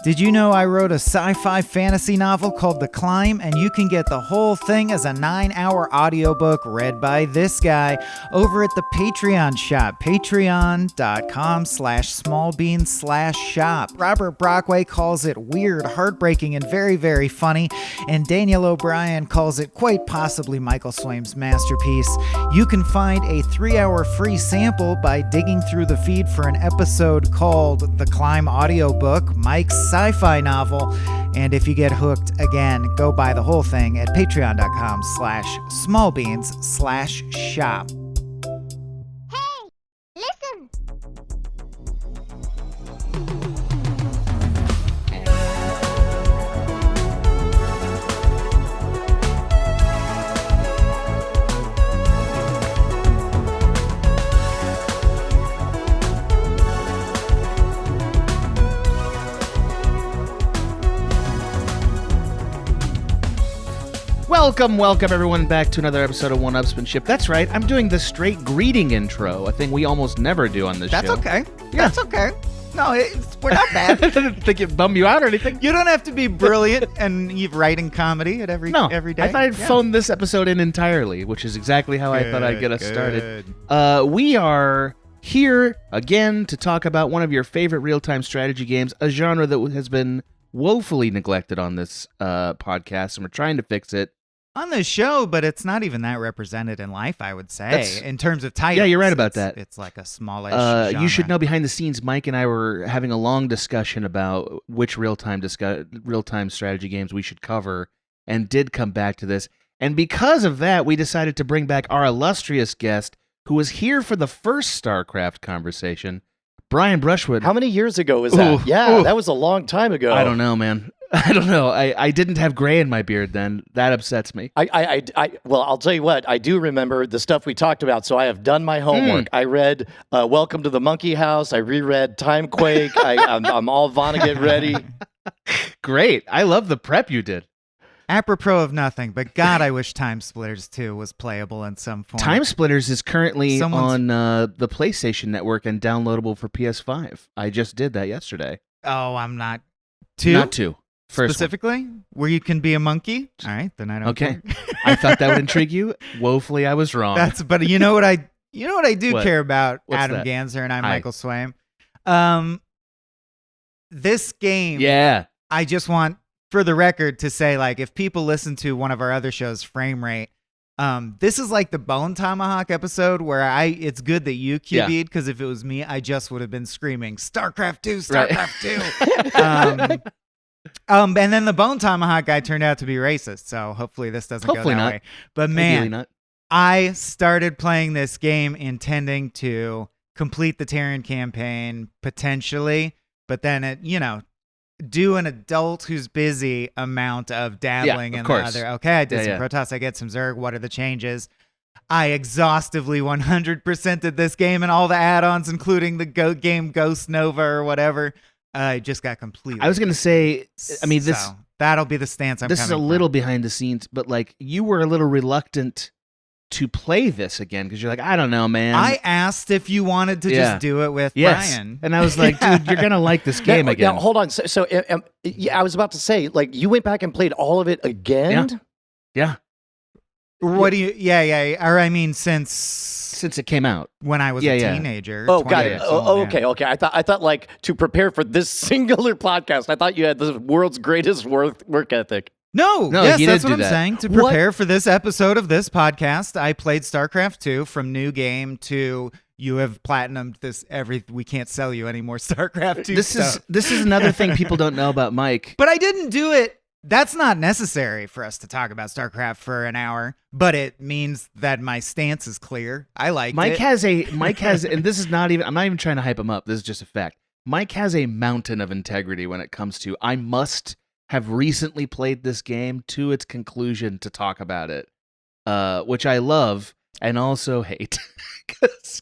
Did you know I wrote a sci-fi fantasy novel called The Climb, and you can get the whole thing as a 9-hour audiobook read by this guy over at the Patreon shop, patreon.com/smallbeans/shop. Robert Brockway calls it weird, heartbreaking, and very, very funny, and Daniel O'Brien calls it quite possibly Michael Swaim's masterpiece. You can find a 3-hour free sample by digging through the feed for an episode called The Climb audiobook, Mike's sci-fi novel, and if you get hooked again, go buy the whole thing at patreon.com/smallbeans/shop. Hey, listen! Welcome everyone back to another episode of 1Upsmanship. That's right, I'm doing the straight greeting intro, a thing we almost never do on this show. That's okay. Yeah. That's okay. No, we're not bad. I didn't think it bummed you out or anything. You don't have to be brilliant and you writing comedy at every day. I thought I'd phone this episode in entirely, which is exactly how I thought I'd get us started. We are here again to talk about one of your favorite real-time strategy games, a genre that has been woefully neglected on this podcast, and we're trying to fix it. On the show, but it's not even that represented in life, I would say, in terms of titles. Yeah, you're right about that. It's like a smallish genre. You should know, behind the scenes, Mike and I were having a long discussion about which real-time strategy games we should cover, and did come back to this. And because of that, we decided to bring back our illustrious guest, who was here for the first Starcraft conversation, Brian Brushwood. How many years ago was that? That was a long time ago. I don't know, man. I don't know. I didn't have gray in my beard then. That upsets me. Well, I'll tell you what. I do remember the stuff we talked about, so I have done my homework. I read Welcome to the Monkey House. I reread Timequake. I'm all Vonnegut ready. Great. I love the prep you did. Apropos of nothing, but God, I wish Time Splitters 2 was playable in some form. Time Splitters is currently on the PlayStation Network and downloadable for PS5. I just did that yesterday. Oh, I'm not. Two? Not two. First specifically, where you can be a monkey. All right, then I don't. Okay, I thought that would intrigue you. Woefully, I was wrong. But you know what I do care about. What's Adam that? Ganser and I'm Hi. Michael Swaim. This game. Yeah. I just want, for the record, to say, like, if people listen to one of our other shows, Frame Rate, this is like the Bone Tomahawk episode where it's good that you QB'd, because if it was me, I just would have been screaming Starcraft 2, Starcraft 2. And then the Bone Tomahawk guy turned out to be racist, so hopefully this doesn't go that way. But man, I started playing this game intending to complete the Terran campaign potentially, but then do an adult who's busy amount of dabbling in the other. Okay, I did some Protoss, I get some Zerg. What are the changes? I exhaustively 100%ed this game and all the add-ons, including the game Ghost Nova or whatever. I just got completely. I was going to say, I mean, that'll be the stance I'm coming from. This is a little behind the scenes, but like you were a little reluctant to play this again because you're like, I don't know, man. I asked if you wanted to just do it with Brian. And I was like, dude, you're going to like this game again. Now, hold on. So I was about to say, like, you went back and played all of it again? Yeah. What do you, or I mean, since it came out. When I was a teenager. Oh, got it. Okay. I thought like to prepare for this singular podcast, I thought you had the world's greatest work ethic. No, yes, that's what I'm saying. To prepare for this episode of this podcast, I played StarCraft 2 from new game to you have platinumed this we can't sell you any more StarCraft 2 stuff. This is another thing people don't know about Mike. But I didn't do it. That's not necessary for us to talk about StarCraft for an hour, but it means that my stance is clear. I like Mike has, and this is not even, I'm not even trying to hype him up. This is just a fact. Mike has a mountain of integrity when it comes to, I must have recently played this game to its conclusion to talk about it, which I love and also hate.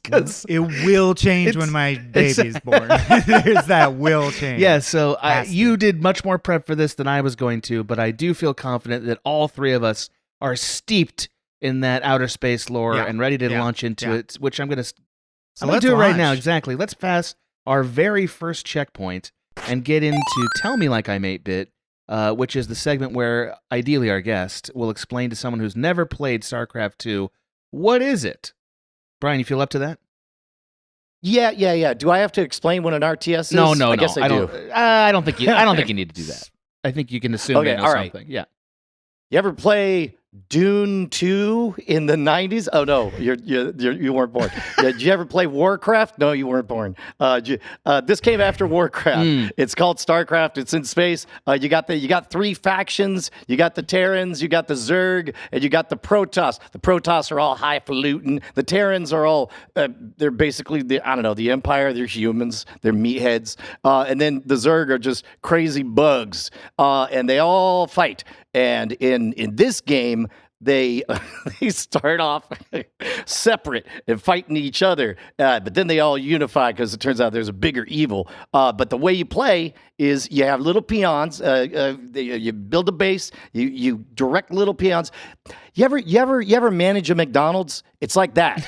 Cause it will change when my baby's born. There's that will change. Yeah, so you did much more prep for this than I was going to, but I do feel confident that all three of us are steeped in that outer space lore and ready to launch into it, which I'm going to do it right now. Exactly. Let's pass our very first checkpoint and get into Tell Me Like I'm 8-Bit, which is the segment where, ideally, our guest will explain to someone who's never played StarCraft 2, what is it? Brian, you feel up to that? Yeah. Do I have to explain what an RTS is? No. I guess I do. I don't think you need to do that. I think you can assume Okay, they know all right. something. Yeah. You ever play Dune 2 in the 90s? Oh no, you weren't born. Did you ever play Warcraft? No, you weren't born. This came after Warcraft. It's called Starcraft. It's in space. You got 3 factions. You got the Terrans, you got the Zerg, and you got the Protoss. The Protoss are all highfalutin. The Terrans are all they're basically the Empire. They're humans. They're meatheads. And then the Zerg are just crazy bugs. And they all fight. And in this game, they start off separate and fighting each other, but then they all unify because it turns out there's a bigger evil. But the way you play is you have little peons. You build a base. You direct little peons. You ever manage a McDonald's? It's like that.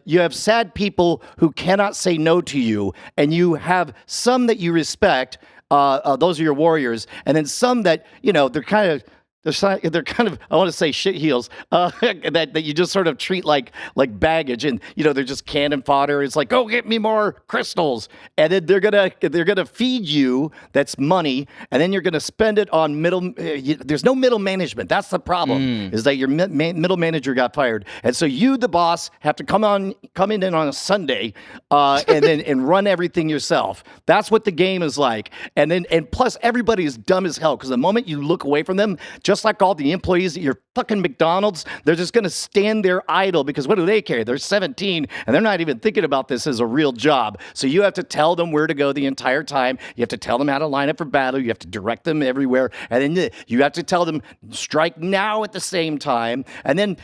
You have sad people who cannot say no to you, and you have some that you respect. Those are your warriors, and then some that they're kind of I want to say shit heels that you just sort of treat like baggage, and they're just cannon fodder. It's like, go get me more crystals, and then they're gonna feed you. That's money, and then you're gonna spend it on middle. There's no middle management. That's the problem. Is that your middle manager got fired, and so you, the boss, have to come in on a Sunday, and run everything yourself. That's what the game is like, and plus everybody is dumb as hell because the moment you look away from them, just like all the employees at your fucking McDonald's, they're just going to stand there idle because what do they care? They're 17 and they're not even thinking about this as a real job. So you have to tell them where to go the entire time. You have to tell them how to line up for battle. You have to direct them everywhere. And then you have to tell them strike now at the same time. And then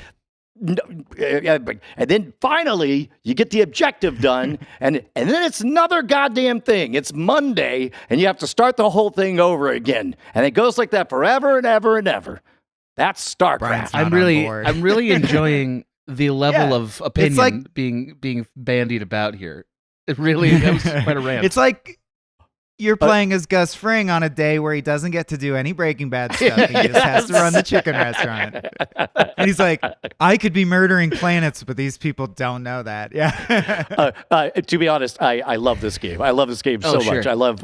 finally you get the objective done, and then it's another goddamn thing. It's Monday, and you have to start the whole thing over again, and it goes like that forever and ever and ever. That's StarCraft. I'm really enjoying the level of opinion being bandied about here. It really that was quite a rant. It's like you're playing as Gus Fring on a day where he doesn't get to do any Breaking Bad stuff. He just has to run the chicken restaurant. And he's like, I could be murdering planets, but these people don't know that. Yeah. To be honest, I love this game. I love this game so much. I love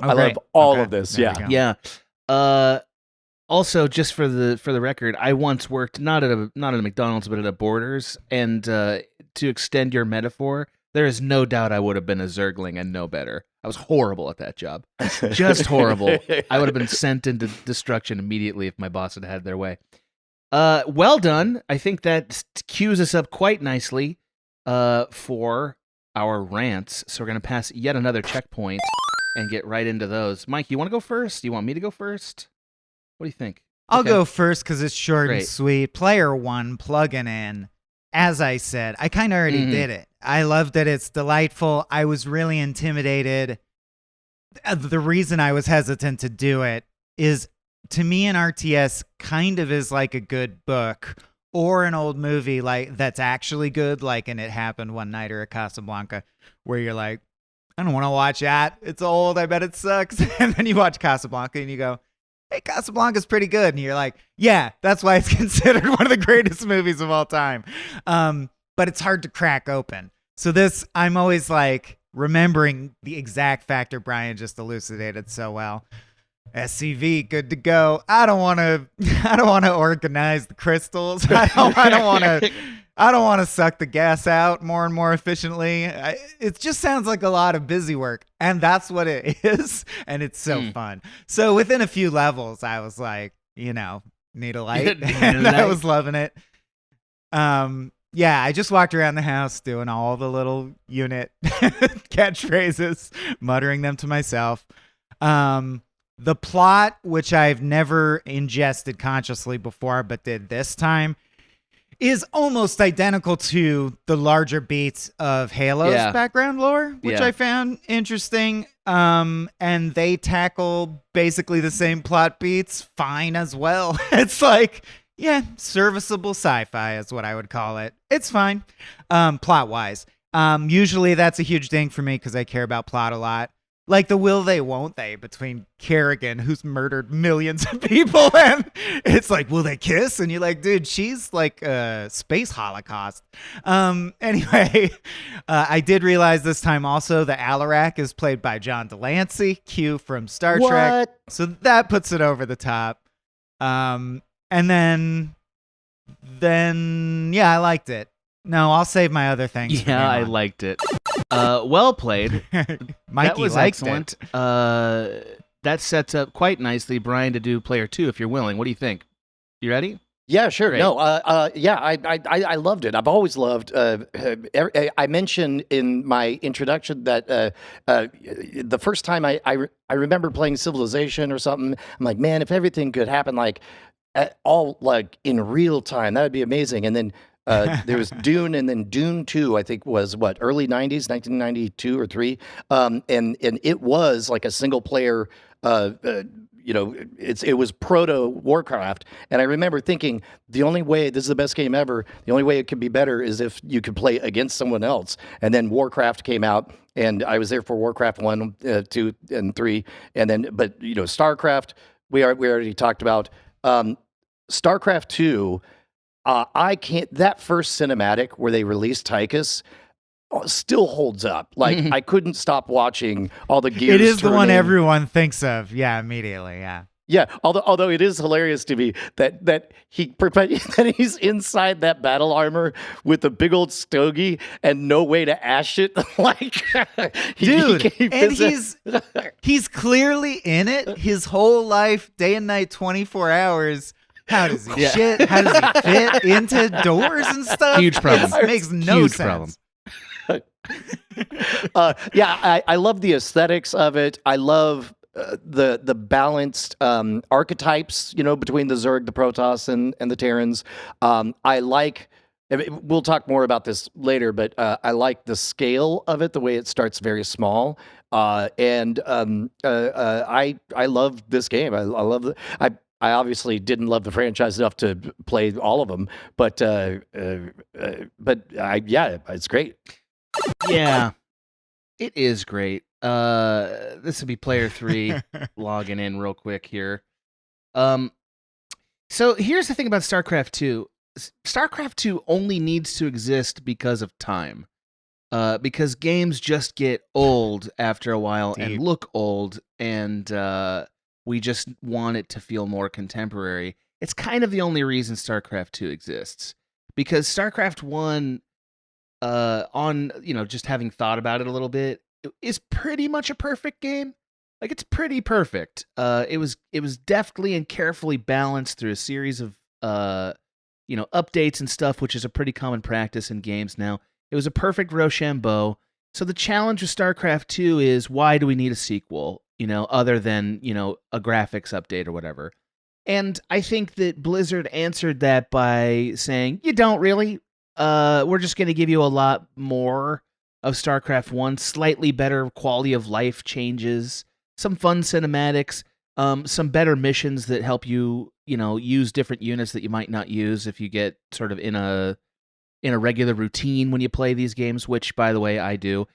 all of this. Yeah. Also, just for the record, I once worked not at a McDonald's but at a Borders, and to extend your metaphor, there is no doubt I would have been a Zergling and no better. I was horrible at that job. Just horrible. I would have been sent into destruction immediately if my boss had had their way. Well done. I think that cues us up quite nicely for our rants. So we're going to pass yet another checkpoint and get right into those. Mike, you want to go first? Do you want me to go first? What do you think? I'll go first because it's short and Great. sweet. Player 1, plugging in. As I said, I kind of already did it. I loved it. It's delightful. I was really intimidated. The reason I was hesitant to do it is, to me, an RTS kind of is like a good book or an old movie like that's actually good, like an It Happened One Night or a Casablanca, where you're like, I don't want to watch that. It's old. I bet it sucks. And then you watch Casablanca and you go, hey, Casablanca's pretty good. And you're like, yeah, that's why it's considered one of the greatest movies of all time. But it's hard to crack open. So this, I'm always like remembering the exact factor Brian just elucidated so well. SCV, good to go. I don't want to organize the crystals. I don't want to suck the gas out more and more efficiently. It just sounds like a lot of busy work, and that's what it is, and it's so fun. So within a few levels, I was like, need a light, and I was loving it. Yeah, I just walked around the house doing all the little unit catchphrases, muttering them to myself. The plot, which I've never ingested consciously before, but did this time, is almost identical to the larger beats of Halo's background lore, which I found interesting. And they tackle basically the same plot beats fine as well. It's like, serviceable sci-fi is what I would call it. It's fine, plot-wise. Usually that's a huge thing for me because I care about plot a lot. like the will they won't they between Kerrigan, who's murdered millions of people, and it's like, will they kiss? And you're like, dude, she's like a space holocaust. Anyway, I did realize this time also the Alarak is played by John Delancey, Q from Star Trek. So that puts it over the top. And then yeah, I liked it. No, I'll save my other things. Yeah, I liked it. Well played. Mikey that was liked excellent. it. That sets up quite nicely, Brian, to do player 2 if you're willing. What do you think? You ready? Yeah, sure. Great. No, yeah, I loved it. I've always loved. I mentioned in my introduction that the first time I remember playing Civilization or something, I'm like, man, if everything could happen like all like in real time, that would be amazing. And then there was Dune, and then Dune 2, I think was what, early 90s, 1992 or 3. And it was like a single player, it was proto Warcraft. And I remember thinking, the only way, this is the best game ever, the only way it could be better is if you could play against someone else. And then Warcraft came out, and I was there for Warcraft 1, 2, and 3. And then, but, Starcraft, we already talked about. Starcraft 2, I can't. That first cinematic where they released Tychus still holds up. Like I couldn't stop watching all the gears. It is the one turning. everyone thinks of. Yeah, immediately. Yeah. Yeah. Although it is hilarious to me that he's inside that battle armor with a big old stogie and no way to ash it. Like, dude, he's clearly in it his whole life, day and night, 24 hours. How does he shit? How does he fit into doors and stuff? Huge problem. It makes no Huge sense. Problem. I love the aesthetics of it. I love the balanced archetypes, between the Zerg, the Protoss, and the Terrans. I like. We'll talk more about this later, but I like the scale of it. The way it starts very small, and I love this game. I love it. I obviously didn't love the franchise enough to play all of them, but it's great. Yeah, it is great. This would be player 3 logging in real quick here. So here's the thing about StarCraft 2. StarCraft 2 only needs to exist because of time. Because games just get old after a while and look old, and we just want it to feel more contemporary. It's kind of the only reason StarCraft 2 exists. Because StarCraft 1, just having thought about it a little bit, is pretty much a perfect game. Like, it's pretty perfect. It was deftly and carefully balanced through a series of updates and stuff, which is a pretty common practice in games now. It was a perfect Rochambeau. So the challenge with StarCraft 2 is, why do we need a sequel, other than, a graphics update or whatever? And I think that Blizzard answered that by saying, you don't really. We're just going to give you a lot more of StarCraft 1, slightly better quality of life changes, some fun cinematics, some better missions that help you, use different units that you might not use if you get sort of in a regular routine when you play these games, which, by the way, I do.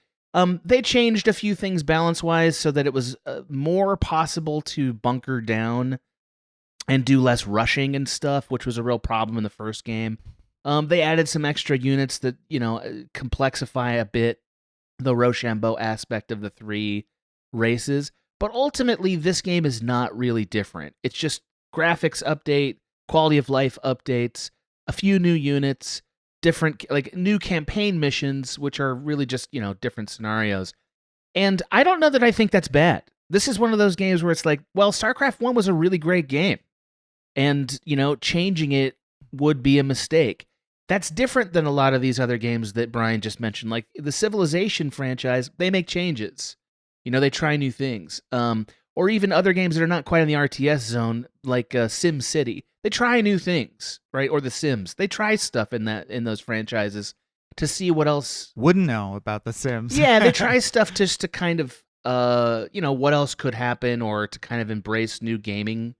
They changed a few things balance-wise so that it was more possible to bunker down and do less rushing and stuff, which was a real problem in the first game. They added some extra units that, complexify a bit the Rochambeau aspect of the 3 races. But ultimately, this game is not really different. It's just graphics update, quality of life updates, a few new units, different, new campaign missions, which are really just, different scenarios. And I don't know that I think that's bad. This is one of those games where it's like, well, StarCraft 1 was a really great game. And, changing it would be a mistake. That's different than a lot of these other games that Brian just mentioned. Like the Civilization franchise, they make changes. They try new things. Or even other games that are not quite in the RTS zone, like Sim City. They try new things, right? Or The Sims. They try stuff in those franchises to see what else. Wouldn't know about The Sims. Yeah, they try stuff just to kind of, what else could happen, or to kind of embrace new gaming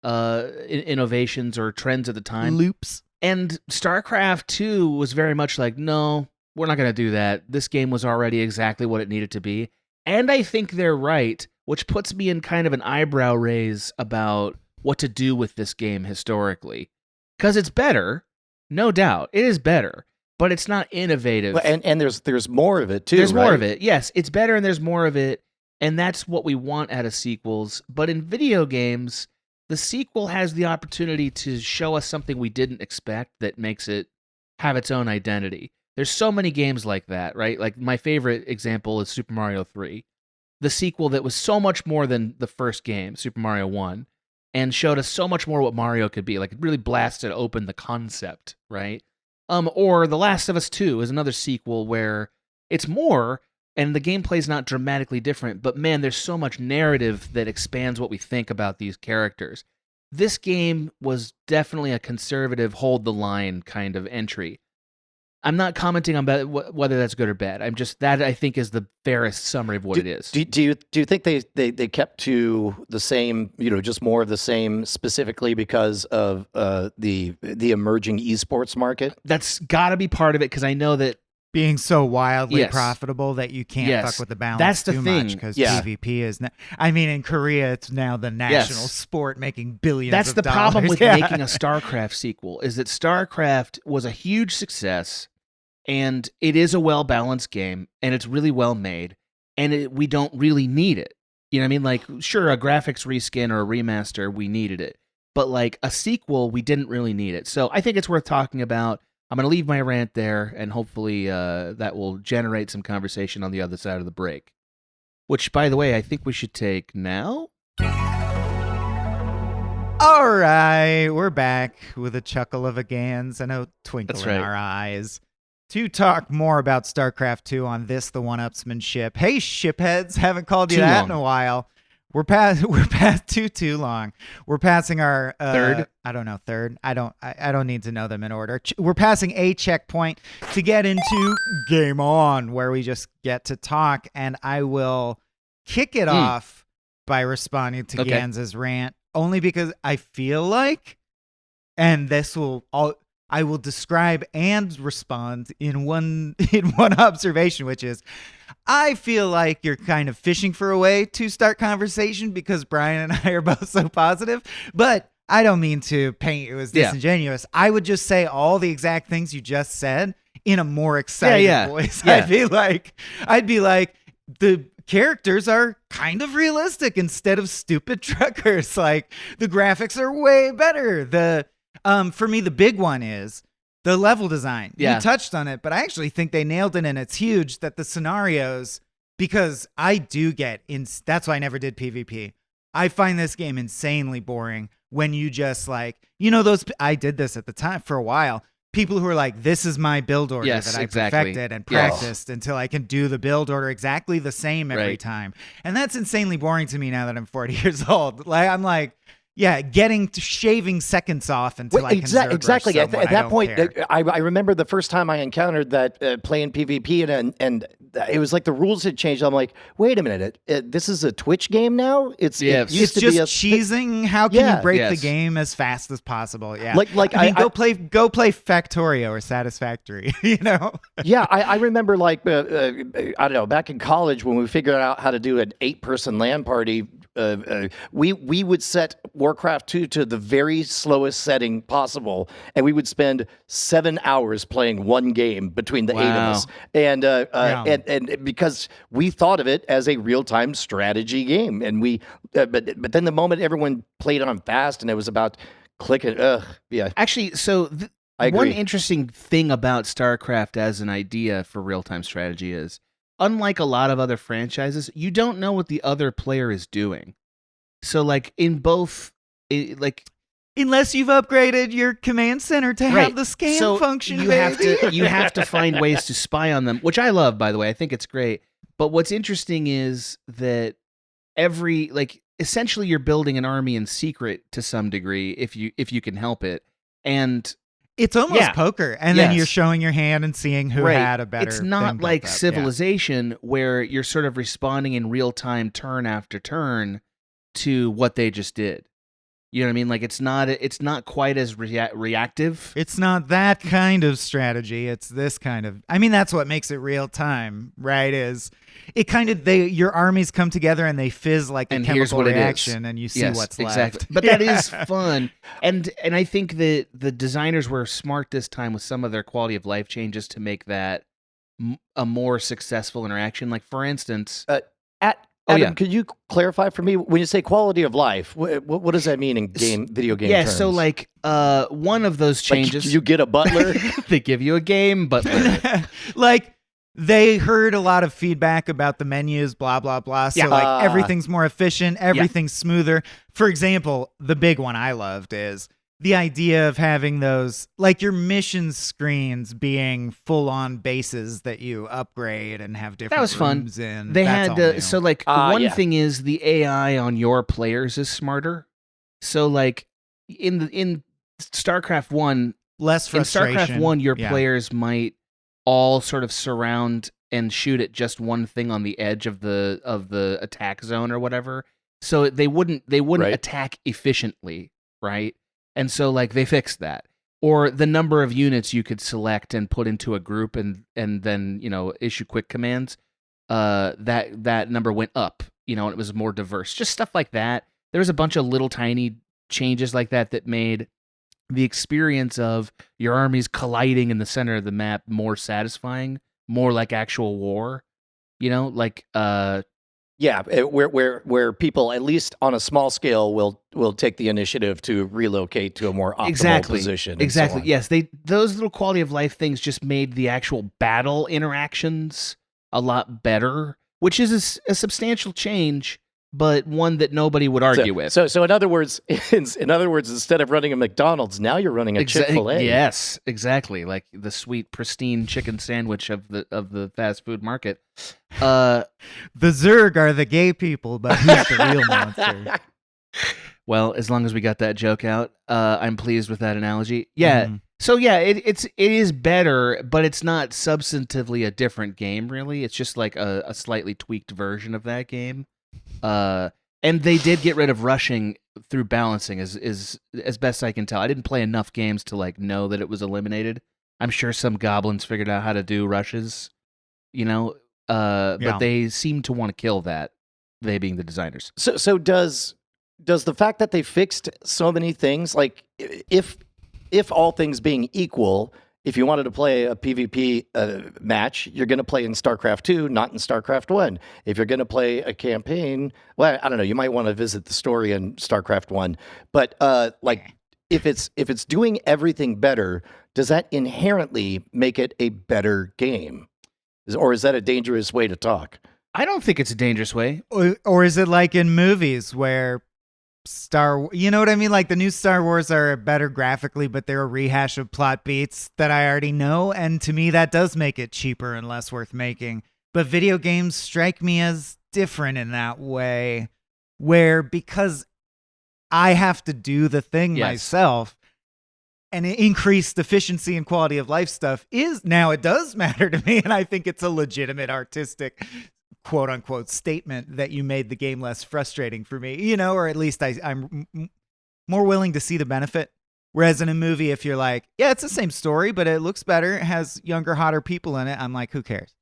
innovations or trends at the time. Loops. And StarCraft 2 was very much like, no, we're not going to do that. This game was already exactly what it needed to be. And I think they're right, which puts me in kind of an eyebrow raise about what to do with this game historically. Because it's better, no doubt. It is better, but it's not innovative. Well, and there's more of it too. There's more right? of it. Yes, it's better and there's more of it. And that's what we want out of sequels. But in video games, the sequel has the opportunity to show us something we didn't expect that makes it have its own identity. There's so many games like that, right? Like my favorite example is Super Mario 3. The sequel that was so much more than the first game, Super Mario 1, and showed us so much more what Mario could be. Like it really blasted open the concept, right? Or The Last of Us 2 is another sequel where it's more and the gameplay's not dramatically different, but man, there's so much narrative that expands what we think about these characters. This game was definitely a conservative, hold the line kind of entry. I'm not commenting on whether that's good or bad. I'm just, that I think is the fairest summary of what it is. Do you think they kept to the same, just more of the same, specifically because of the emerging esports market? That's got to be part of it, because I know that being so wildly Yes. profitable that you can't Yes. fuck with the balance That's the too thing. much, because Yeah. PvP is in Korea it's now the national sport, making billions that's of the dollars. problem with Yeah. making a Starcraft sequel, is that Starcraft was a huge success, and it is a well-balanced game, and it's really well made, and we don't really need it. You know what I mean? Like, sure, a graphics reskin or a remaster, we needed it. But like a sequel, we didn't really need it. So I think it's worth talking about. I'm going to leave my rant there, and hopefully that will generate some conversation on the other side of the break. Which, by the way, I think we should take now. All right, we're back with a chuckle of a Gans and a twinkle That's in right. our eyes to talk more about StarCraft 2 on this, the 1Upsmanship. Hey, shipheads, haven't called you Too that long. in a while. We're past too long. We're passing our Third? I don't know, third. I don't need to know them in order. We're passing a checkpoint to get into Game On, where we just get to talk, and I will kick it off by responding to Okay. Gans's rant, only because I feel like, and this will all, I will describe and respond in one observation, which is, I feel like you're kind of fishing for a way to start conversation because Brian and I are both so positive, but I don't mean to paint you as disingenuous. I would just say all the exact things you just said in a more excited voice. Yeah. I'd be like, the characters are kind of realistic instead of stupid truckers. Like, the graphics are way better. For me, the big one is the level design. Yeah. You touched on it, but I actually think they nailed it, and it's huge that the scenarios, because I do that's why I never did PvP. I find this game insanely boring when you just I did this at the time for a while. People who are like, this is my build order that I perfected and practiced until I can do the build order exactly the same every time. And that's insanely boring to me now that I'm 40 years old. Like, I'm like, yeah, shaving seconds off until I can exactly. At that point, care. I remember the first time I encountered that playing PvP, and it was like the rules had changed. I'm like, wait a minute, this is a Twitch game now. It used to just be cheesing. How can you break the Yes. game as fast as possible? Yeah, go play Factorio or Satisfactory. Yeah, I remember I don't know, back in college when we figured out how to do an 8-person LAN party. We would set Warcraft 2 to the very slowest setting possible, and we would spend 7 hours playing one game between the 8 of us, and because we thought of it as a real-time strategy game, and but then the moment everyone played on fast and it was about clicking, Actually, so I agree. one interesting thing about StarCraft as an idea for real-time strategy is, unlike a lot of other franchises, you don't know what the other player is doing. So, like, in both, Unless you've upgraded your command center to have the scan function, you baby. have to find ways to spy on them, which I love, by the way. I think it's great. But what's interesting is that essentially you're building an army in secret to some degree, if you can help it. And It's almost poker, and then you're showing your hand and seeing who had a better. It's not thing like built up. Civilization, where you're sort of responding in real time, turn after turn, to what they just did. You know what I mean? Like it's not quite as reactive. It's not that kind of strategy. It's this kind of. I mean, that's what makes it real time, right? Is it kind of your armies come together and they fizz like a And here's chemical what it is. reaction, and you see Yes, what's exactly. left. But that is fun, and I think that the designers were smart this time with some of their quality of life changes to make that a more successful interaction. Like for instance, Adam, could you clarify for me when you say quality of life? What does that mean in video game terms? so like one of those changes, you get a butler. they give you a game butler. Like they heard a lot of feedback about the menus, blah blah blah. So like everything's more efficient, everything's smoother. For example, the big one I loved is the idea of having those, like your mission screens being full-on bases that you upgrade and have different That was fun. rooms in. They That's all new. had so like one thing is the AI on your players is smarter. So like in StarCraft 1, less frustration. In StarCraft 1, your players might all sort of surround and shoot at just one thing on the edge of the attack zone or whatever. So they wouldn't attack efficiently, right? And so like they fixed that. Or the number of units you could select and put into a group and then, issue quick commands, that number went up, and it was more diverse. Just stuff like that. There was a bunch of little tiny changes like that made the experience of your armies colliding in the center of the map more satisfying, more like actual war. Where people, at least on a small scale, will take the initiative to relocate to a more optimal position. Exactly. So yes, those little quality of life things just made the actual battle interactions a lot better, which is a substantial change, but one that nobody would argue with. So in other words, instead of running a McDonald's, now you're running a Chick-fil-A. Yes, exactly. Like the sweet, pristine chicken sandwich of the fast food market. The Zerg are the gay people, but who's the real monster? Well, as long as we got that joke out, I'm pleased with that analogy. Yeah. Mm-hmm. So yeah, it is better, but it's not substantively a different game. Really, it's just like a slightly tweaked version of that game. And they did get rid of rushing through balancing, is as best I can tell. I didn't play enough games to like know that it was eliminated. I'm sure some goblins figured out how to do rushes, but they seem to want to kill that. They being the designers. So does the fact that they fixed so many things, like if all things being equal, if you wanted to play a PvP match, you're going to play in StarCraft 2, not in StarCraft 1. If you're going to play a campaign, well, I don't know, you might want to visit the story in StarCraft 1. But if it's doing everything better, does that inherently make it a better game? Or is that a dangerous way to talk? I don't think it's a dangerous way. Or is it like in movies where you know what I mean? Like the new Star Wars are better graphically, but they're a rehash of plot beats that I already know. And to me, that does make it cheaper and less worth making. But video games strike me as different in that way, where because I have to do the thing myself, and increased efficiency and quality of life stuff now it does matter to me. And I think it's a legitimate artistic quote unquote statement that you made the game less frustrating for me, or at least I'm more willing to see the benefit. Whereas in a movie, if you're like, yeah, it's the same story, but it looks better, it has younger, hotter people in it, I'm like, who cares?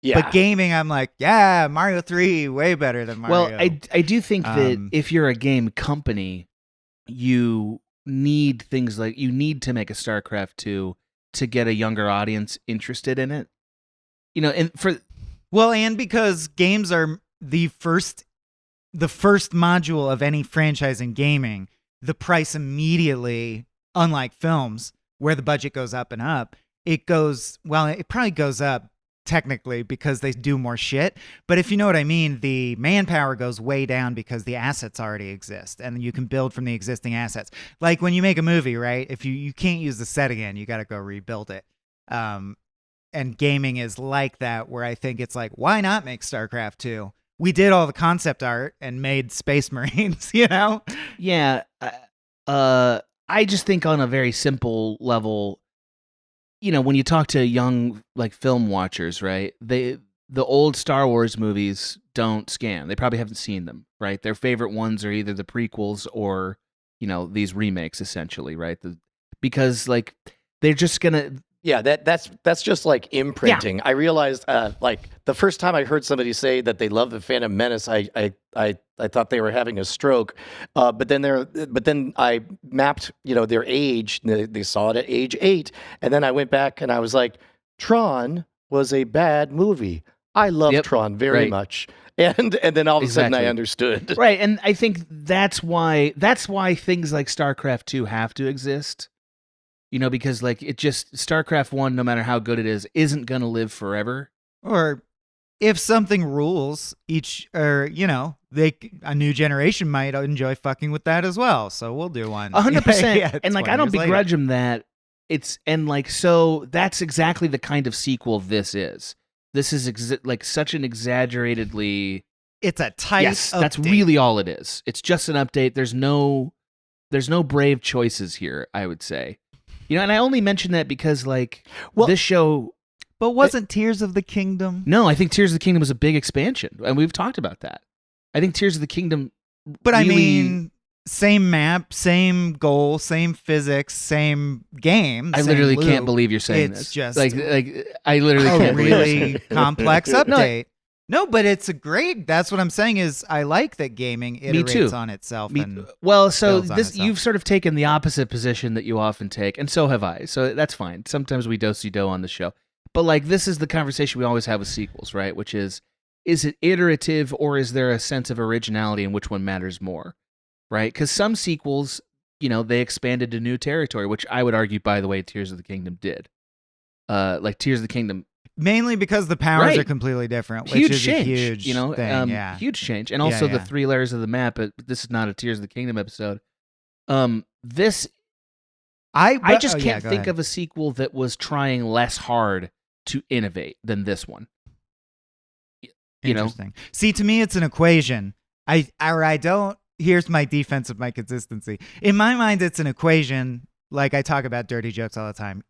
Yeah. But gaming, I'm like, yeah, Mario 3, way better than Mario. Well, I do think that if you're a game company, you need things like, you need to make a StarCraft 2 to get a younger audience interested in it. And because games are the first module of any franchise in gaming, the price immediately, unlike films where the budget goes up and up, it probably goes up technically because they do more shit. But if you know what I mean, the manpower goes way down because the assets already exist and you can build from the existing assets. Like when you make a movie, right? If you can't use the set again, you got to go rebuild it. And gaming is like that, where I think it's like, why not make StarCraft 2? We did all the concept art and made Space Marines, Yeah. I just think on a very simple level, when you talk to young like film watchers, right? The old Star Wars movies don't scan. They probably haven't seen them, right? Their favorite ones are either the prequels or, these remakes essentially, right? Because like they're just gonna. Yeah, that's just like imprinting. I realized, like the first time I heard somebody say that they love the Phantom Menace, I thought they were having a stroke. But then I mapped, their age. They saw it at age 8, and then I went back and I was like, Tron was a bad movie. I love Tron very much, and then all of a sudden I understood. Right, and I think that's why things like StarCraft 2 have to exist. Because like it just StarCraft 1, no matter how good it is, isn't gonna live forever. Or if something rules, a new generation might enjoy fucking with that as well. So we'll do one. 100%. And like I don't begrudge them that. So that's exactly the kind of sequel this is. This is like such an exaggeratedly. It's a tight. Yes, update. That's really all it is. It's just an update. There's no brave choices here, I would say. And I only mention that because, like, this show... But wasn't Tears of the Kingdom? No, I think Tears of the Kingdom was a big expansion, and we've talked about that. I think Tears of the Kingdom... But really... I mean, same map, same goal, same physics, same game. I literally can't believe you're saying this. It's just... Like I literally can't believe really complex update. No, but it's a great. That's what I'm saying is I like that gaming iterates on itself. You've sort of taken the opposite position that you often take, and so have I. So that's fine. Sometimes we do on the show, but like this is the conversation we always have with sequels, right? Which is it iterative or is there a sense of originality, and which one matters more, right? Because some sequels, they expanded to new territory, which I would argue, by the way, Tears of the Kingdom did. Like Tears of the Kingdom. Mainly because the powers are completely different, which is change, a huge thing. Huge change, and also the 3 layers of the map. But this is not a Tears of the Kingdom episode. I just can't think of a sequel that was trying less hard to innovate than this one. Interesting. See, to me, it's an equation. Here's my defense of my consistency. In my mind, it's an equation. Like I talk about dirty jokes all the time.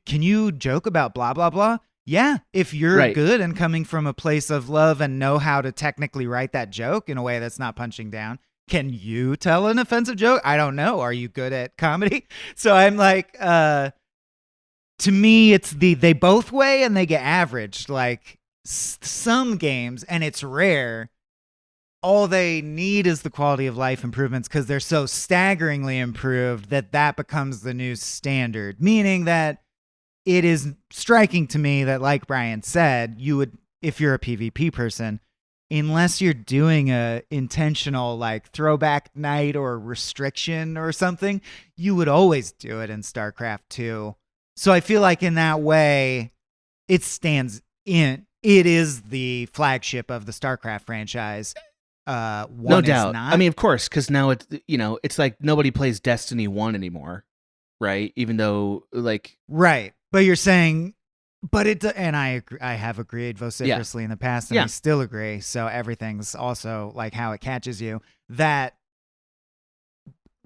Can you joke about blah blah blah? Yeah, if you're good and coming from a place of love and know how to technically write that joke in a way that's not punching down, can you tell an offensive joke? I don't know. Are you good at comedy? So I'm like, to me, it's they both weigh and they get averaged. Like some games, and it's rare, all they need is the quality of life improvements because they're so staggeringly improved that becomes the new standard, meaning that it is striking to me that, like Brian said, you would, if you're a PvP person, unless you're doing a intentional like throwback night or restriction or something, you would always do it in StarCraft 2. So I feel like in that way, it stands in. It is the flagship of the StarCraft franchise. No doubt. I mean, of course, because now it's like nobody plays Destiny 1 anymore, right? Even though, like, right. But you're saying, and I agree, I have agreed vociferously in the past, and I still agree. So everything's also like how it catches you. That,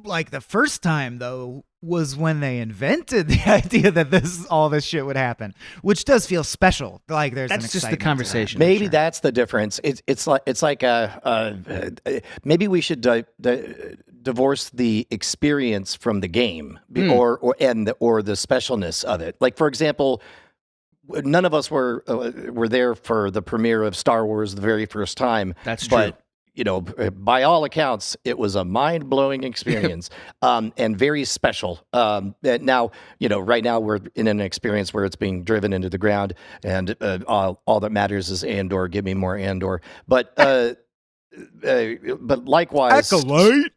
like, the first time though was when they invented the idea that all this shit would happen, which does feel special. Like that's just the conversation. Maybe that's the difference. It's like maybe we should divorce the experience from the game, or the specialness of it. Like, for example, none of us were there for the premiere of Star Wars the very first time. That's true. But by all accounts, it was a mind-blowing experience, and very special. Now, right now we're in an experience where it's being driven into the ground, and all that matters is Andor. Give me more Andor. But likewise, Acolyte.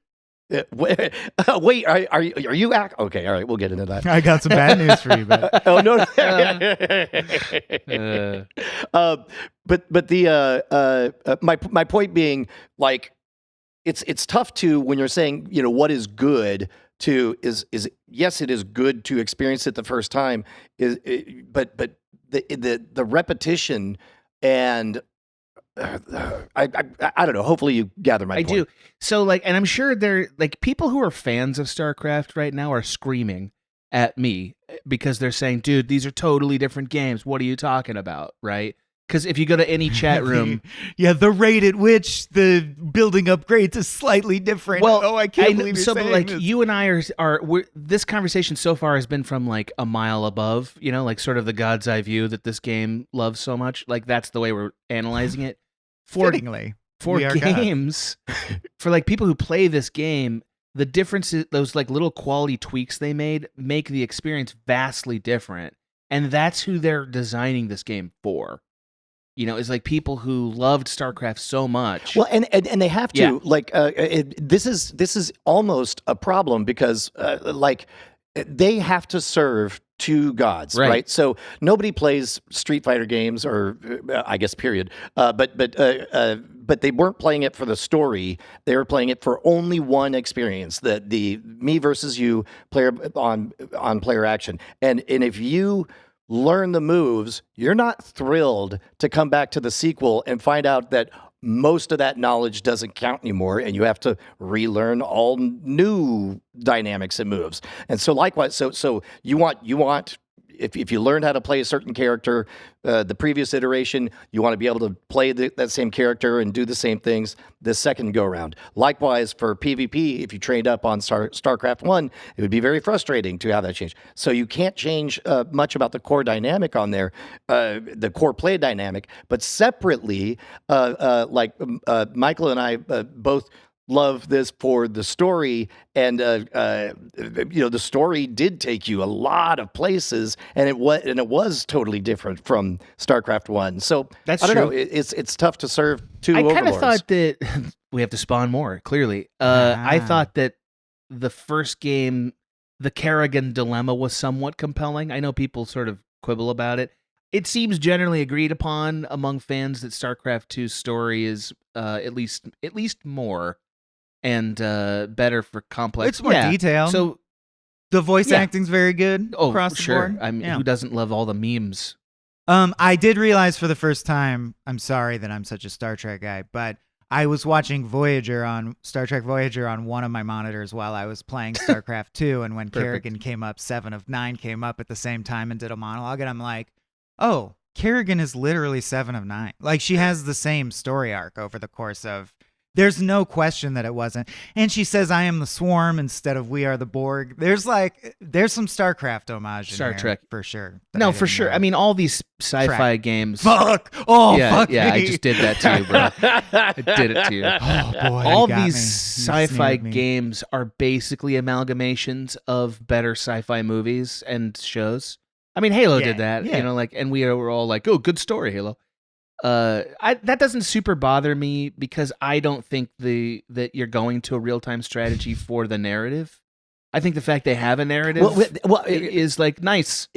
Wait, are you okay? All right, we'll get into that. I got some bad news for you, but oh no. But the my point being, like, it's tough to, when you're saying what is good is yes, it is good to experience it the first time, but the repetition and. I don't know. Hopefully you gather my point. I do. So, like, and I'm sure they're like, people who are fans of StarCraft right now are screaming at me because they're saying, dude, these are totally different games. What are you talking about? Right? Because if you go to any chat room, the rate at which the building upgrades is slightly different. well, I can't believe you're so saying but like this. you and I this conversation so far has been from like a mile above, like sort of the God's eye view that this game loves so much. Like that's the way we're analyzing it. Fittingly, for we are games, for like people who play this game, the difference is those like little quality tweaks they made make the experience vastly different, and that's who they're designing this game for. Is like people who loved StarCraft so much. Well, and they have to this is almost a problem because like they have to serve two gods, right? So nobody plays Street Fighter games, or I guess period. But they weren't playing it for the story. They were playing it for only one experience: the me versus you player on player action. And if you learn the moves, you're not thrilled to come back to the sequel and find out that most of that knowledge doesn't count anymore, and you have to relearn all new dynamics and moves. And so likewise, so you want if you learned how to play a certain character, the previous iteration, you want to be able to play that same character and do the same things the second go around. Likewise for PvP, if you trained up on StarCraft 1, it would be very frustrating to have that change. So you can't change much about the core dynamic on there, the core play dynamic, but separately, Michael and I both love this for the story, and the story did take you a lot of places, and it was totally different from StarCraft 1. So that's I don't true. know. It's tough to serve two. I kind of overlords. thought that we have to spawn more. Clearly, I thought that the first game, the Kerrigan dilemma, was somewhat compelling. I know people sort of quibble about it. It seems generally agreed upon among fans that StarCraft 2's story is at least more and better for complex. It's more detailed. So the voice acting's very good across the sure. board. I mean, who doesn't love all the memes? I did realize for the first time, I'm sorry that I'm such a Star Trek guy, but I was watching Star Trek Voyager on one of my monitors while I was playing StarCraft 2, and when Kerrigan came up, 7 of 9 came up at the same time and did a monologue, and I'm like, oh, Kerrigan is literally 7 of 9. Like, she has the same story arc over the course of... There's no question that it wasn't. And she says, I am the Swarm instead of we are the Borg. There's some StarCraft homage in Star here, Trek. for sure. No, for sure. I mean, all these sci-fi games... Fuck! Oh, yeah, fuck yeah, me. I just did that to you, bro. I did it to you. Oh, boy, all you got these me. You sci-fi snared me. games are basically amalgamations of better sci-fi movies and shows. I mean, Halo did that, and we were all like, "Oh, good story, Halo." That doesn't super bother me because I don't think that you're going to a real-time strategy for the narrative. I think the fact they have a narrative is like nice.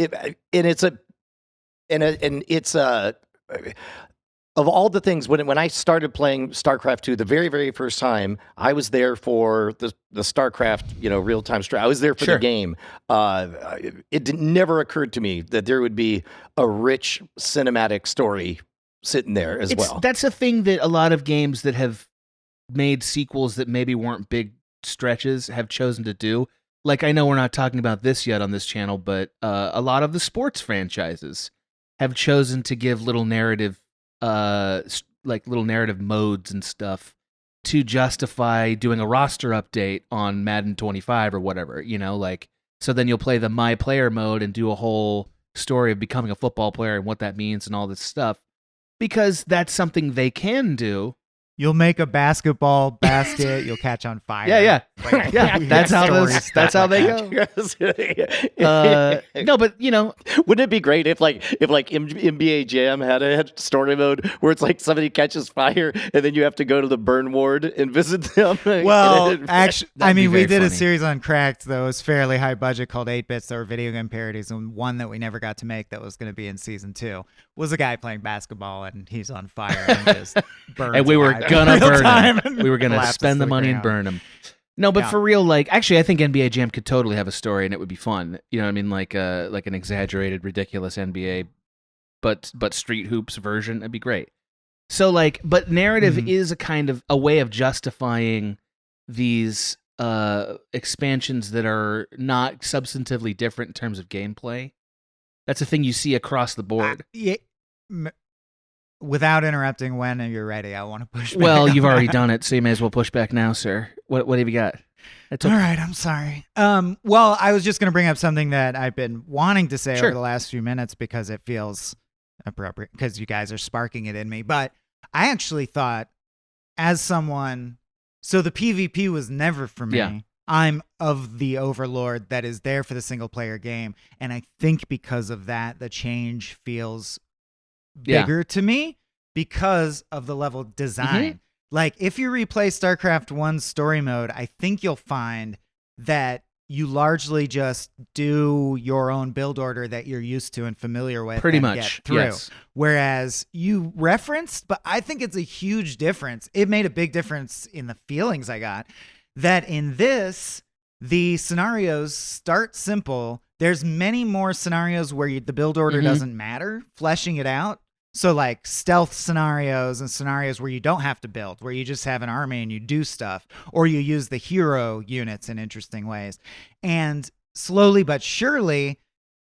Of all the things, when I started playing StarCraft 2 the very, very first time, I was there for the StarCraft, real-time strategy. I was there for the game. It never occurred to me that there would be a rich cinematic story sitting there as well. That's a thing that a lot of games that have made sequels that maybe weren't big stretches have chosen to do. Like, I know we're not talking about this yet on this channel, but a lot of the sports franchises have chosen to give little narrative modes and stuff to justify doing a roster update on Madden 25 or whatever, so then you'll play the My Player mode and do a whole story of becoming a football player and what that means and all this stuff, because that's something they can do. You'll make a basketball basket. You'll catch on fire. Yeah. Like, That's how they go. No, but wouldn't it be great if NBA Jam had a story mode where it's like somebody catches fire and then you have to go to the burn ward and visit them? Well, actually, we did funny. a series on Cracked that was fairly high budget called 8-Bits that were video game parodies, and one that we never got to make that was going to be in season 2 was a guy playing basketball and he's on fire and just burns. And we were gonna burn him. We were gonna collapses spend the to the money and ground. burn him. No, but for real, actually, I think NBA Jam could totally have a story and it would be fun. You know what I mean? Like an exaggerated, ridiculous NBA, but street hoops version. It'd be great. So but narrative is a kind of a way of justifying these expansions that are not substantively different in terms of gameplay. That's a thing you see across the board. without interrupting, when you're ready, I want to push back. Well, on you've already that. done it, so you may as well push back now, sir. What have you got? It's All okay. right, I'm sorry. Well, I was just going to bring up something that I've been wanting to say Sure. over the last few minutes because it feels appropriate because you guys are sparking it in me. But I actually thought, as someone, so the PvP was never for me. Yeah. I'm of the overlord that is there for the single player game. And I think because of that, the change feels bigger to me because of the level design. Like, if you replay StarCraft 1's story mode, I think you'll find that you largely just do your own build order that you're used to and familiar with. Pretty and much, get through. yes. Whereas you referenced, but I think it's a huge difference. It made a big difference in the feelings I got, that in this, the scenarios start simple. There's many more scenarios where the build order doesn't matter, fleshing it out. So like stealth scenarios and scenarios where you don't have to build, where you just have an army and you do stuff, or you use the hero units in interesting ways. And slowly but surely,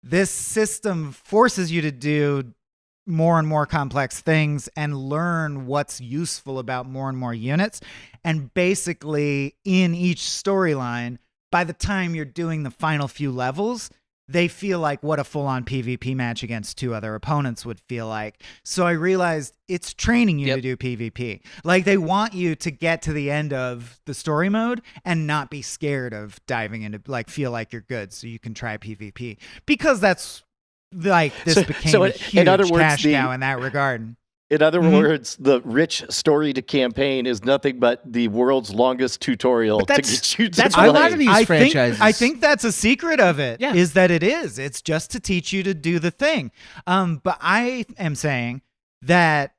this system forces you to do more and more complex things and learn what's useful about more and more units. And basically, in each storyline, by the time you're doing the final few levels, they feel like what a full-on PvP match against two other opponents would feel like. So I realized it's training you to do PvP. Like, they want you to get to the end of the story mode and not be scared of diving into, like, feel like you're good so you can try PvP. Because that's, like, this became a huge in other words, cash cow in that regard. In other words, the rich story to campaign is nothing but the world's longest tutorial to get you to that's play. a lot of these franchises. I think that's a secret of it, Yeah. is that it is. It's just to teach you to do the thing. But I am saying that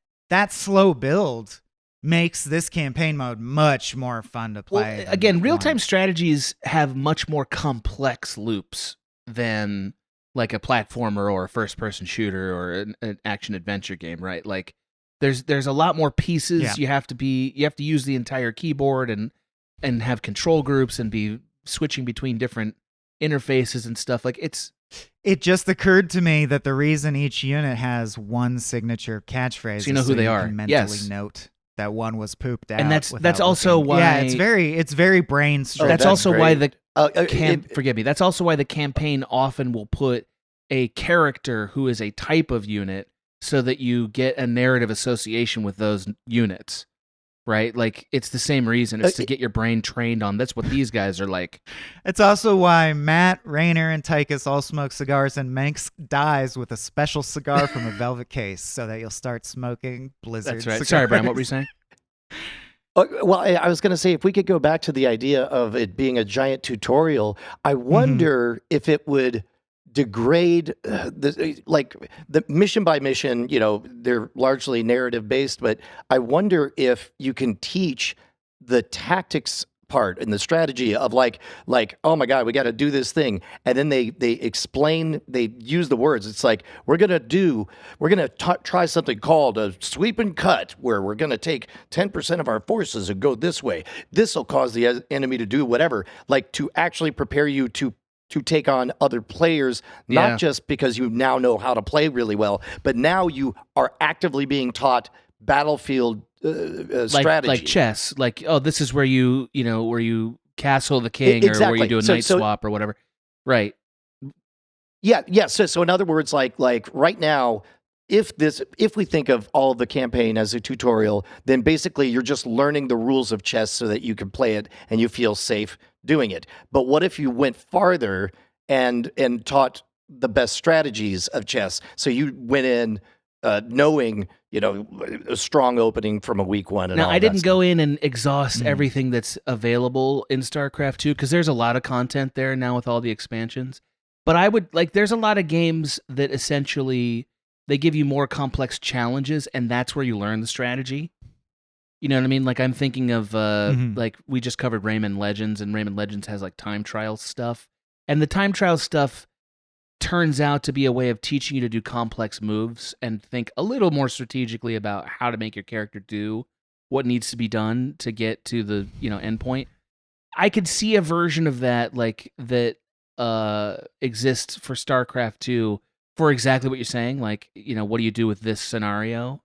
slow build makes this campaign mode much more fun to play. Well, again, real-time strategies have much more complex loops than like a platformer or a first-person shooter or an action-adventure game, right? Like, there's a lot more pieces. Yeah. You have to use the entire keyboard and have control groups and be switching between different interfaces and stuff. Like, it just occurred to me that the reason each unit has one signature catchphrase, So you know who they are. can mentally Yes. note that one was pooped out. And that's without also looking. why. Yeah, it's very brain stretching. That's also why the it- forgive me. That's also why the campaign often will put a character who is a type of unit so that you get a narrative association with those units, right? Like, it's the same reason. It's to get your brain trained on that's what these guys are like. It's also why Matt, Rainer, and Tychus all smoke cigars, and Manx dies with a special cigar from a velvet case so that you'll start smoking Blizzard That's right. cigars. Sorry, Brian, what were you saying? Well, I was going to say, if we could go back to the idea of it being a giant tutorial, I wonder if it would degrade the mission by mission. You know, they're largely narrative based, but I wonder if you can teach the tactics part and the strategy of like, oh my God, we got to do this thing. And then they explain, they use the words. It's like, we're going to try something called a sweep and cut, where we're going to take 10% of our forces and go this way. This will cause the enemy to do whatever, like, to actually prepare you to take on other players, Yeah. not just because you now know how to play really well, but now you are actively being taught battlefield strategy. Like chess. Like, oh, this is where you castle the king, or where Exactly. you do a So- knight swap or whatever. Right. Yeah. So in other words, like right now, if we think of all of the campaign as a tutorial, then basically you're just learning the rules of chess so that you can play it and you feel safe doing it. But what if you went farther and taught the best strategies of chess? So you went in knowing, a strong opening from a weak one. And Now, all I that didn't stuff. go in and exhaust everything that's available in StarCraft 2, because there's a lot of content there now with all the expansions. But I would, like, there's a lot of games that essentially they give you more complex challenges, and that's where you learn the strategy. You know what I mean? Like, I'm thinking of, like, we just covered Rayman Legends, and Rayman Legends has, like, time trial stuff. And the time trial stuff turns out to be a way of teaching you to do complex moves and think a little more strategically about how to make your character do what needs to be done to get to the, end point. I could see a version of that, like, that exists for StarCraft 2 for exactly what you're saying. Like, what do you do with this scenario?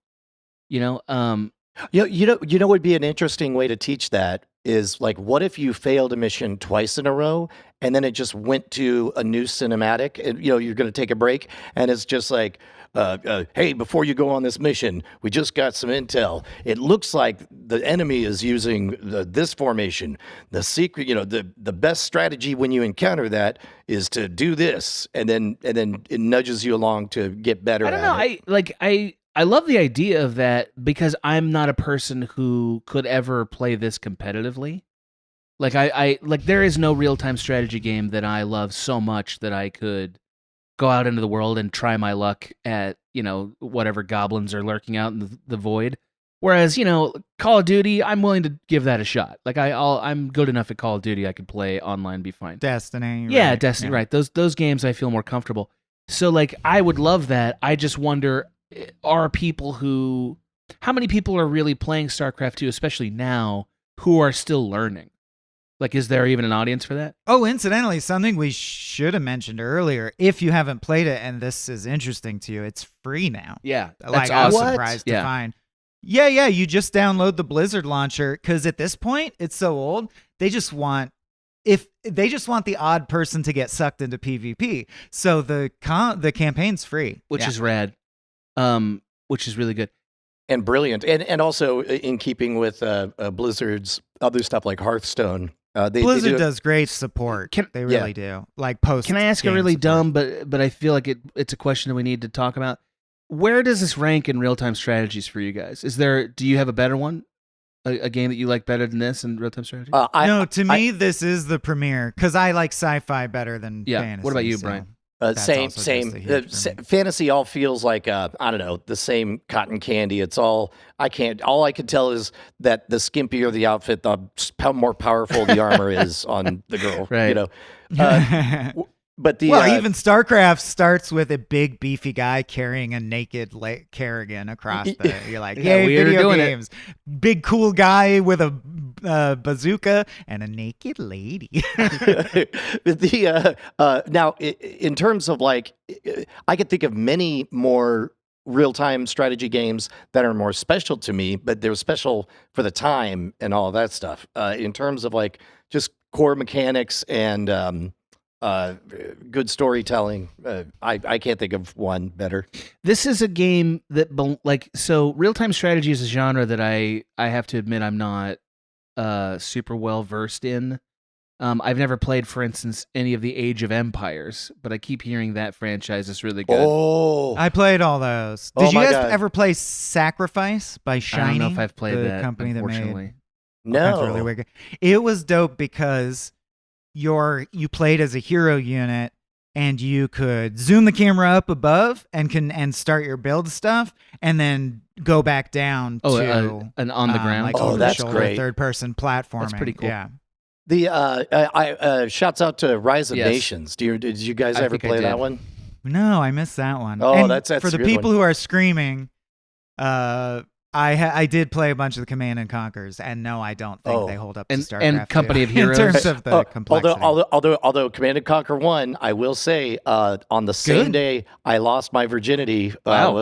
You know, You know, would be an interesting way to teach that is like, what if you failed a mission twice in a row, and then it just went to a new cinematic, and you're going to take a break, and it's just like, hey, before you go on this mission, we just got some intel. It looks like the enemy is using this formation. The secret, the best strategy when you encounter that is to do this, and then it nudges you along to get better. I don't know. I love the idea of that because I'm not a person who could ever play this competitively. Like I like there is no real-time strategy game that I love so much that I could go out into the world and try my luck at, whatever goblins are lurking out in the void. Whereas, Call of Duty, I'm willing to give that a shot. Like I'm good enough at Call of Duty, I could play online and be fine. Destiny. Yeah, right. Destiny, right. Those games I feel more comfortable. So like I would love that. I just wonder how many people are really playing StarCraft 2, especially now, who are still learning? Like, is there even an audience for that? Oh, incidentally, something we should have mentioned earlier. If you haven't played it and this is interesting to you, it's free now. Yeah, Like, that's I was awesome. surprised to Yeah. find. Yeah, you just download the Blizzard launcher because at this point, it's so old. They just want the odd person to get sucked into PvP. So the campaign's free, Which is rad. Which is really good. and brilliant, and also in keeping with Blizzard's other stuff like Hearthstone. Blizzard does great support. They really do. Like post. Can I ask a really dumb, but I feel like it's a question that we need to talk about? Where does this rank in real-time strategies for you guys? Do you have a better one? A game that you like better than this in real-time strategy? To me, this is the premiere because I like sci-fi better than fantasy. What about you, so Brian? Same. Fantasy all feels like I don't know, the same cotton candy. It's all I can tell is that the skimpier the outfit, the more powerful the armor is on the girl. Right. But even StarCraft starts with a big beefy guy carrying a naked Kerrigan across the. You're like, Yeah, yay, we are video doing it. games. Big cool guy with a bazooka and a naked lady. Now, in terms of like, I could think of many more real-time strategy games that are more special to me, but they're special for the time and all of that stuff. In terms of like just core mechanics and good storytelling, I can't think of one better. This is a game that real-time strategy is a genre that I have to admit I'm not super well versed in. I've never played, for instance, any of the Age of Empires, but I keep hearing that franchise is really good. Oh, I played all those. Did you my guys God. ever play Sacrifice by Shiny? I don't know if I've played the that, company that unfortunately. made. no. That's really wicked. It was dope because you played as a hero unit and you could zoom the camera up above and start your build stuff and then go back down to an on the ground. like Oh, over that's the shoulder great. third person platforming. That's pretty cool. Yeah. The shouts out to Rise of Yes. Nations. Did you guys I ever think I play did. that one? No, I missed that one. Oh, And that's for a the good people one. who are screaming. I did play a bunch of the Command and Conquers, and no, I don't think they hold up to And StarCraft Company 2 of Heroes. in terms of the complexity. Although Command and Conquer 1, I will say, on the same Good. day I lost my virginity. Wow.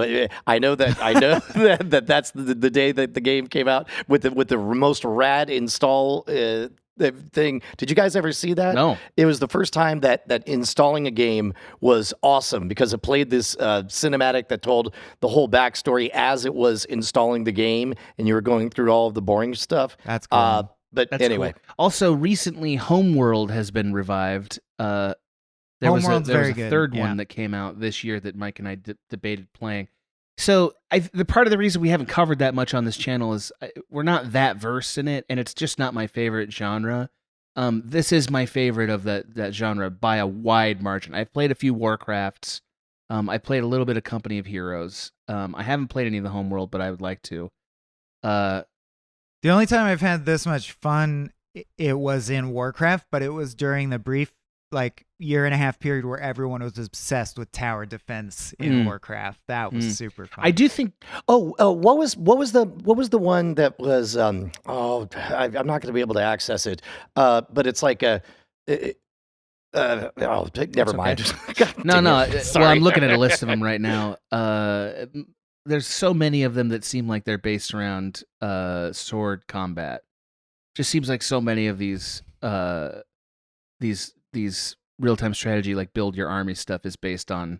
I know that's the day that the game came out with the most rad install thing. Did you guys ever see that? No. It was the first time that installing a game was awesome because it played this cinematic that told the whole backstory as it was installing the game, and you were going through all of the boring stuff. That's cool. But That's anyway, cool. Also, recently, Homeworld has been revived. There was Homeworld's a very good, third yeah. one that came out this year that Mike and I debated playing. So the part of the reason we haven't covered that much on this channel is we're not that versed in it, and it's just not my favorite genre. This is my favorite of that genre by a wide margin. I've played a few Warcrafts. I played a little bit of Company of Heroes. I haven't played any of the Homeworld, but I would like to. The only time I've had this much fun, it was in Warcraft, but it was during the brief year and a half period where everyone was obsessed with tower defense in Warcraft. That was super fun. I do think. what was the one that was I'm not going to be able to access it. But it's like a. Never mind. No. Sorry. Well, I'm looking at a list of them right now. there's so many of them that seem like they're based around sword combat. Just seems like so many of these real-time strategy, like build your army stuff, is based on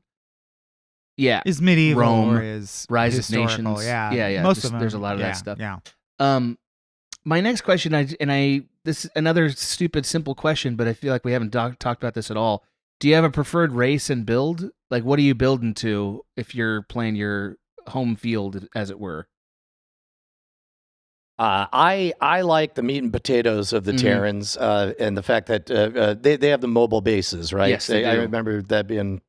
is medieval Rome, or is Rise historical. of Nations. Yeah. Most of them. There's a lot of that stuff. Yeah. My next question, this is another stupid, simple question, but I feel like we haven't talked about this at all. Do you have a preferred race and build? Like, what are you building to if you're playing your home field, as it were? I like the meat and potatoes of the Terrans, and the fact that they have the mobile bases, right? Yes, they do. I remember that being,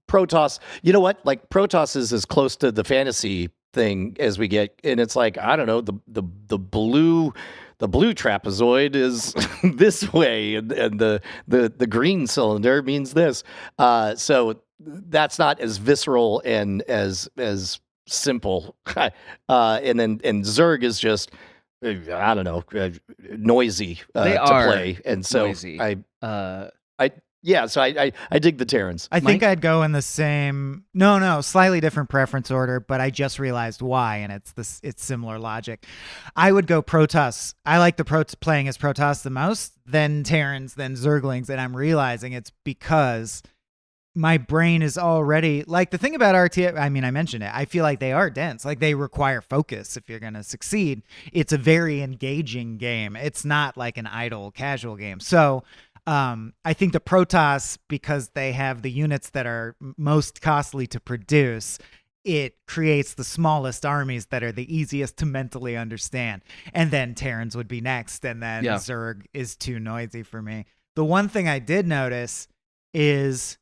Protoss. You know what? Like, Protoss is as close to the fantasy thing as we get, and it's like, I don't know, the blue trapezoid is this way, and the green cylinder means this. So that's not as visceral and as simple. And Zerg is just, I don't know, noisy to play, and so noisy. So I dig the Terrans. I think I'd go in the same slightly different preference order, but I just realized why, and it's similar logic. I would go Protoss. I like playing as Protoss the most, then Terrans, then Zerglings, and I'm realizing it's because my brain is already, like, the thing about RTS, I mean, I mentioned it, I feel like they are dense. Like, they require focus if you're going to succeed. It's a very engaging game. It's not like an idle, casual game. So I think the Protoss, because they have the units that are most costly to produce, it creates the smallest armies that are the easiest to mentally understand. And then Terrans would be next, and then Zerg is too noisy for me. The one thing I did notice is,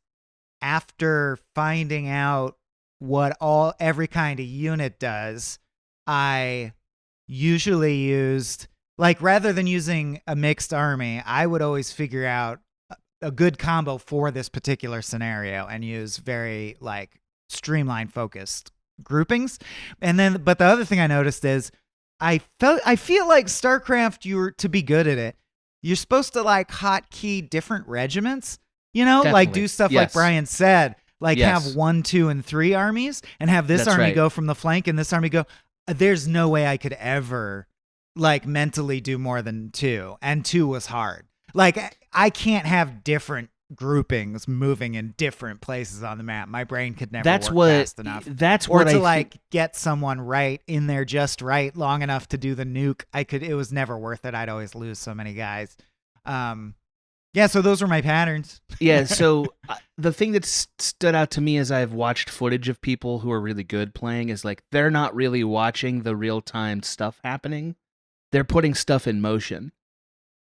after finding out what every kind of unit does, I usually used, like, rather than using a mixed army, I would always figure out a good combo for this particular scenario and use very, like, streamline focused groupings. And then, but the other thing I noticed is I feel like StarCraft, to be good at it, you're supposed to, like, hotkey different regiments. Definitely. Like, do stuff like Brian said, like have 1, 2, and 3 armies, and have this army go from the flank and this army go. There's no way I could ever, like, mentally do more than 2, and 2 was hard. Like, I can't have different groupings moving in different places on the map. My brain could never work fast enough. That's or what to like get someone right in there just right long enough to do the nuke. It was never worth it. I'd always lose so many guys. Yeah, so those were my patterns. Yeah, so the thing that stood out to me as I've watched footage of people who are really good playing is, like, they're not really watching the real-time stuff happening. They're putting stuff in motion,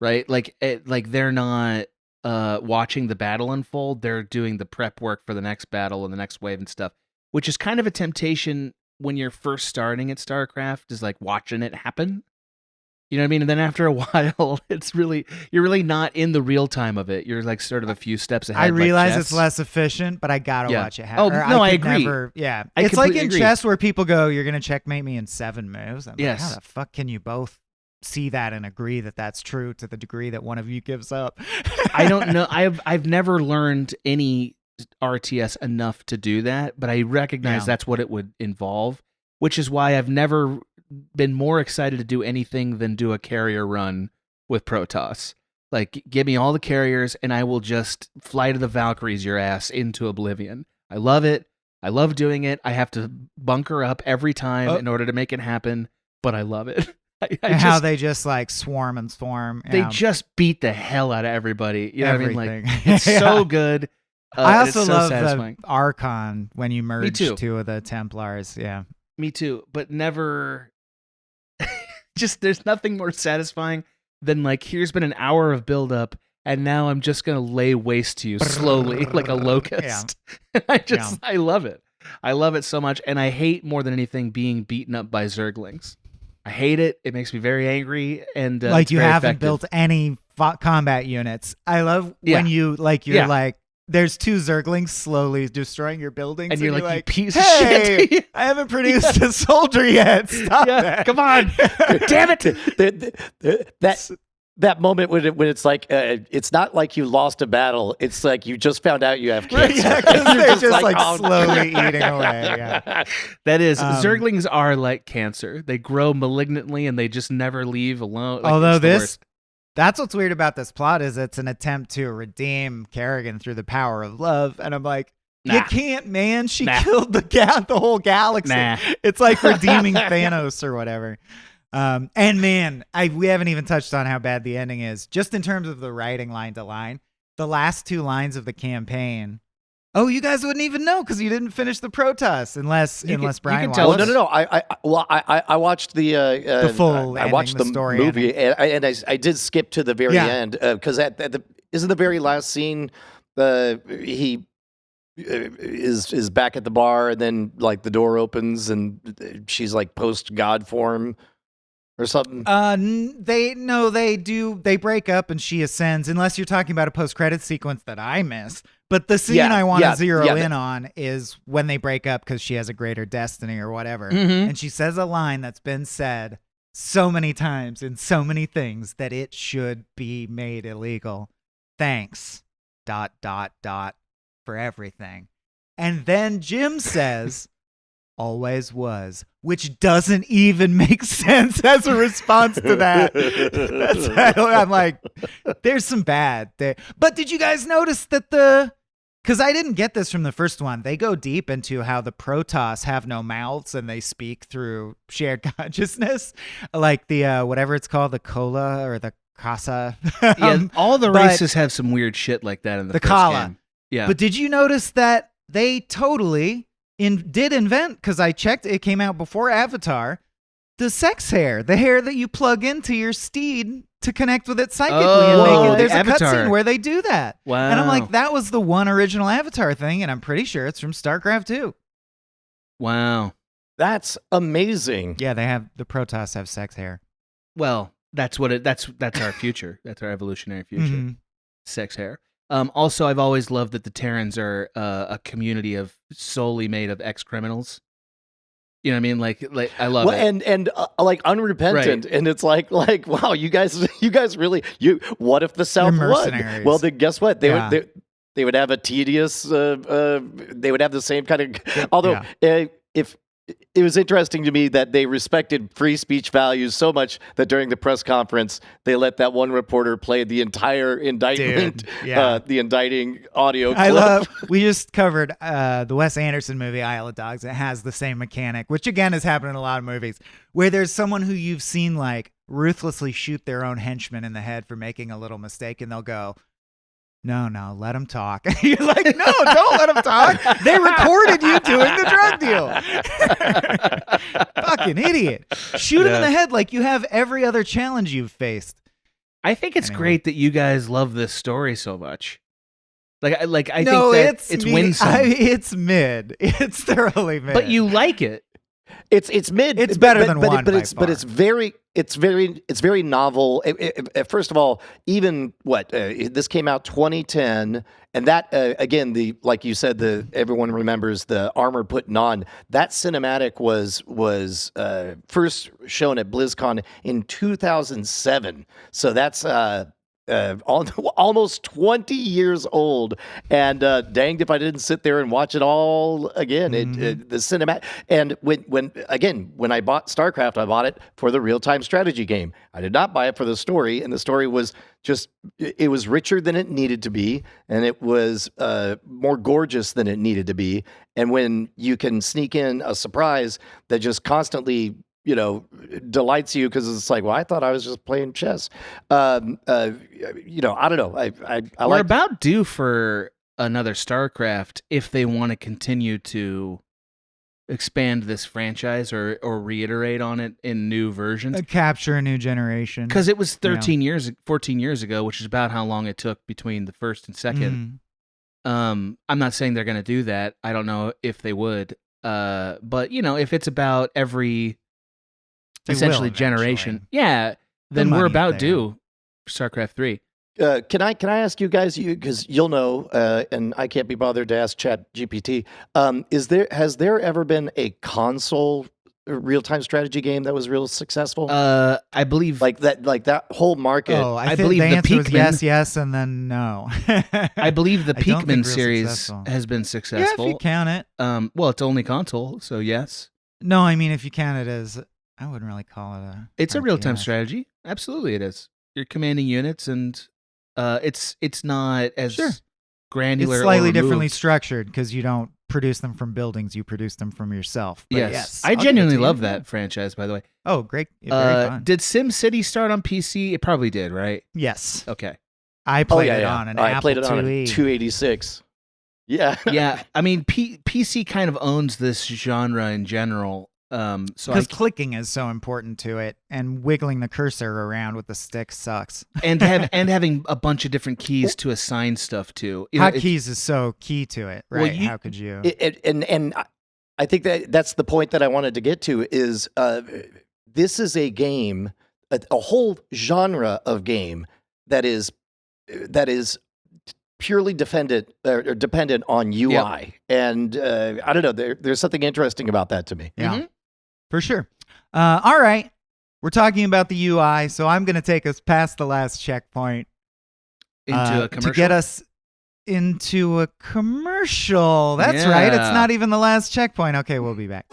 right? Like they're not watching the battle unfold. They're doing the prep work for the next battle and the next wave and stuff, which is kind of a temptation when you're first starting at StarCraft, is like watching it happen. You know what I mean? And then after a while, you're really not in the real time of it. You're, like, sort of a few steps ahead. I realize like it's less efficient, but I gotta watch it happen. Oh, no, I agree. It's like in chess where people go, "You're gonna checkmate me in 7 moves." I'm like, how the fuck can you both see that and agree that that's true to the degree that one of you gives up? I don't know. I've never learned any RTS enough to do that, but I recognize that's what it would involve, which is why I've never been more excited to do anything than do a carrier run with Protoss. Like, give me all the carriers and I will just fly to the Valkyries your ass into oblivion. I love it. I love doing it. I have to bunker up every time in order to make it happen, but I love it. How they just, like, swarm and swarm. They just beat the hell out of everybody. You know Everything. what I mean? Like, it's so good. I also it's so love satisfying. the Archon when you merge too. 2 of the Templars. Yeah. Me too, but never. Just, there's nothing more satisfying than, like, here's been an hour of buildup, and now I'm just gonna lay waste to you slowly, like a locust. I love it. I love it so much, and I hate more than anything being beaten up by Zerglings. I hate it. It makes me very angry, and like, you haven't effective. built any combat units. I love when you, like, you're like, there's 2 Zerglings slowly destroying your buildings, and you're like, you piece of hey, shit. I haven't produced a soldier yet. Stop that. Come on. Damn it. that moment when it's like it's not like you lost a battle. It's like you just found out you have cancer. Yeah, 'cause they're just like oh, slowly eating away. Yeah. That is, Um, Zerglings are like cancer. They grow malignantly and they just never leave alone. Like, Although it's the worst. that's what's weird about this plot is it's an attempt to redeem Kerrigan through the power of love, and I'm like, you Nah. can't, man. She Nah. killed the whole galaxy. Nah. It's like redeeming Thanos or whatever. And man, we haven't even touched on how bad the ending is. Just in terms of the writing line to line, the last 2 lines of the campaign. Oh, you guys wouldn't even know because you didn't finish the Protoss unless Brian can tell watched. us. No. I watched the full I watched ending, the the story movie, and I did skip to the very Yeah. end because isn't the very last scene he is back at the bar, and then like the door opens and she's like post God form or something. They break up and she ascends, unless you're talking about a post-credit sequence that I miss. But the scene Yeah, I want to yeah, zero yeah. in on is when they break up because she has a greater destiny or whatever. Mhm. And she says a line that's been said so many times in so many things that it should be made illegal. Thanks, ... for everything. And then Jim says, always was, which doesn't even make sense as a response to that. I'm like, there's some bad there. But did you guys notice that because I didn't get this from the first one, they go deep into how the Protoss have no mouths and they speak through shared consciousness, like the whatever it's called, the Kola or the Kasa. Yeah, all the but- races have some weird shit like that in the The first Kala. game. Yeah. But did you notice that they totally did invent, because I checked, it came out before Avatar, the sex hair, the hair that you plug into your steed to connect with it psychically and Oh, make it. the There's a Avatar. cutscene where they do that. Wow. And I'm like, that was the one original Avatar thing, and I'm pretty sure it's from StarCraft 2. Wow. That's amazing. Yeah, the Protoss have sex hair. Well, that's our future. That's our evolutionary future. Mhm. Sex hair. Also, I've always loved that the Terrans are a community of solely made of ex-criminals. You know what I mean? Like I love it. And like unrepentant, and it's like wow, you guys really What if the South won? mercenaries. Well, then guess what? Yeah. They would have a tedious. They would have the same kind of. Although if it was interesting to me that they respected free speech values so much that during the press conference they let that one reporter play the entire indictment, Dude, yeah. the indicting audio clip. I love. We just covered the Wes Anderson movie Isle of Dogs. It has the same mechanic, which again has happened in a lot of movies, where there's someone who you've seen like ruthlessly shoot their own henchman in the head for making a little mistake, and they'll go, "No, let him talk." You're like, "No, don't let him talk. They recorded you doing the drug deal." Fucking idiot! Shoot him in the head like you have every other challenge you've faced. I think it's Anyway. great that you guys love this story so much. I No, think that it's me- winsome. it's mid. It's thoroughly mid. But you like it. It's mid. It's better than one but by it's far. it's very novel. First of all, even this came out 2010, and that again, like you said, everyone remembers the armor putting on. That cinematic was first shown at BlizzCon in 2007. So that's almost 20 years old, and danged if I didn't sit there and watch it all again. The cinematic, and when I bought Starcraft, I bought it for the real-time strategy game. I did not buy it for the story, and the story was it was richer than it needed to be, and it was more gorgeous than it needed to be. And when you can sneak in a surprise that just constantly delights you, because it's like, well, I thought I was just playing chess. I don't know. I We're like. about due for another StarCraft if they want to continue to expand this franchise or reiterate on it in new versions. capture a new generation. Because it was 14 years ago, which is about how long it took between the first and second. Mhm. I'm not saying they're going to do that. I don't know if they would. But if it's about every They will essentially eventually. generation, then we're money's about there. due for StarCraft 3. Can I ask you guys, because you'll know, and I can't be bothered to ask Chat GPT. Has there ever been a console real-time strategy game that was real successful? I believe Like that whole market. Oh, I I think believe the the answer was Peakman- yes, yes, and then no. I believe the I don't think Peakman real series successful. has been Yeah, successful. if you count it. Well, it's only console, so yes. No, I mean if you count it as, I wouldn't really call it a. It's a real-time RTS. strategy. Absolutely, it is. You're commanding units, and it's not as Sure. granular. It's slightly or differently removed. structured because you don't produce them from buildings; you produce them from yourself. But Yes, I'll I give it genuinely to you. love that franchise. By the way, Oh, great! Very fun. did SimCity start on PC? It probably did, right? Yes, Okay. I Oh played yeah, it yeah. on an I Apple played it on a IIe. 286. Yeah. Yeah, I mean, PC kind of owns this genre in general. So Because clicking is so important to it, and wiggling the cursor around with the stick sucks. and having a bunch of different keys to assign stuff to. You know, it's- Hotkeys is so key to it, Well, right? you- How could you? And I think that's the point that I wanted to get to is this is a game, a whole genre of game that is purely dependent on UI, and I don't know. There's something interesting about that to me. Yeah, Mhm. for sure. All right, we're talking about the UI, so I'm going to take us past the last checkpoint into a to commercial. get us into a commercial. That's right. It's Yeah. not even the last checkpoint. Okay, we'll be back.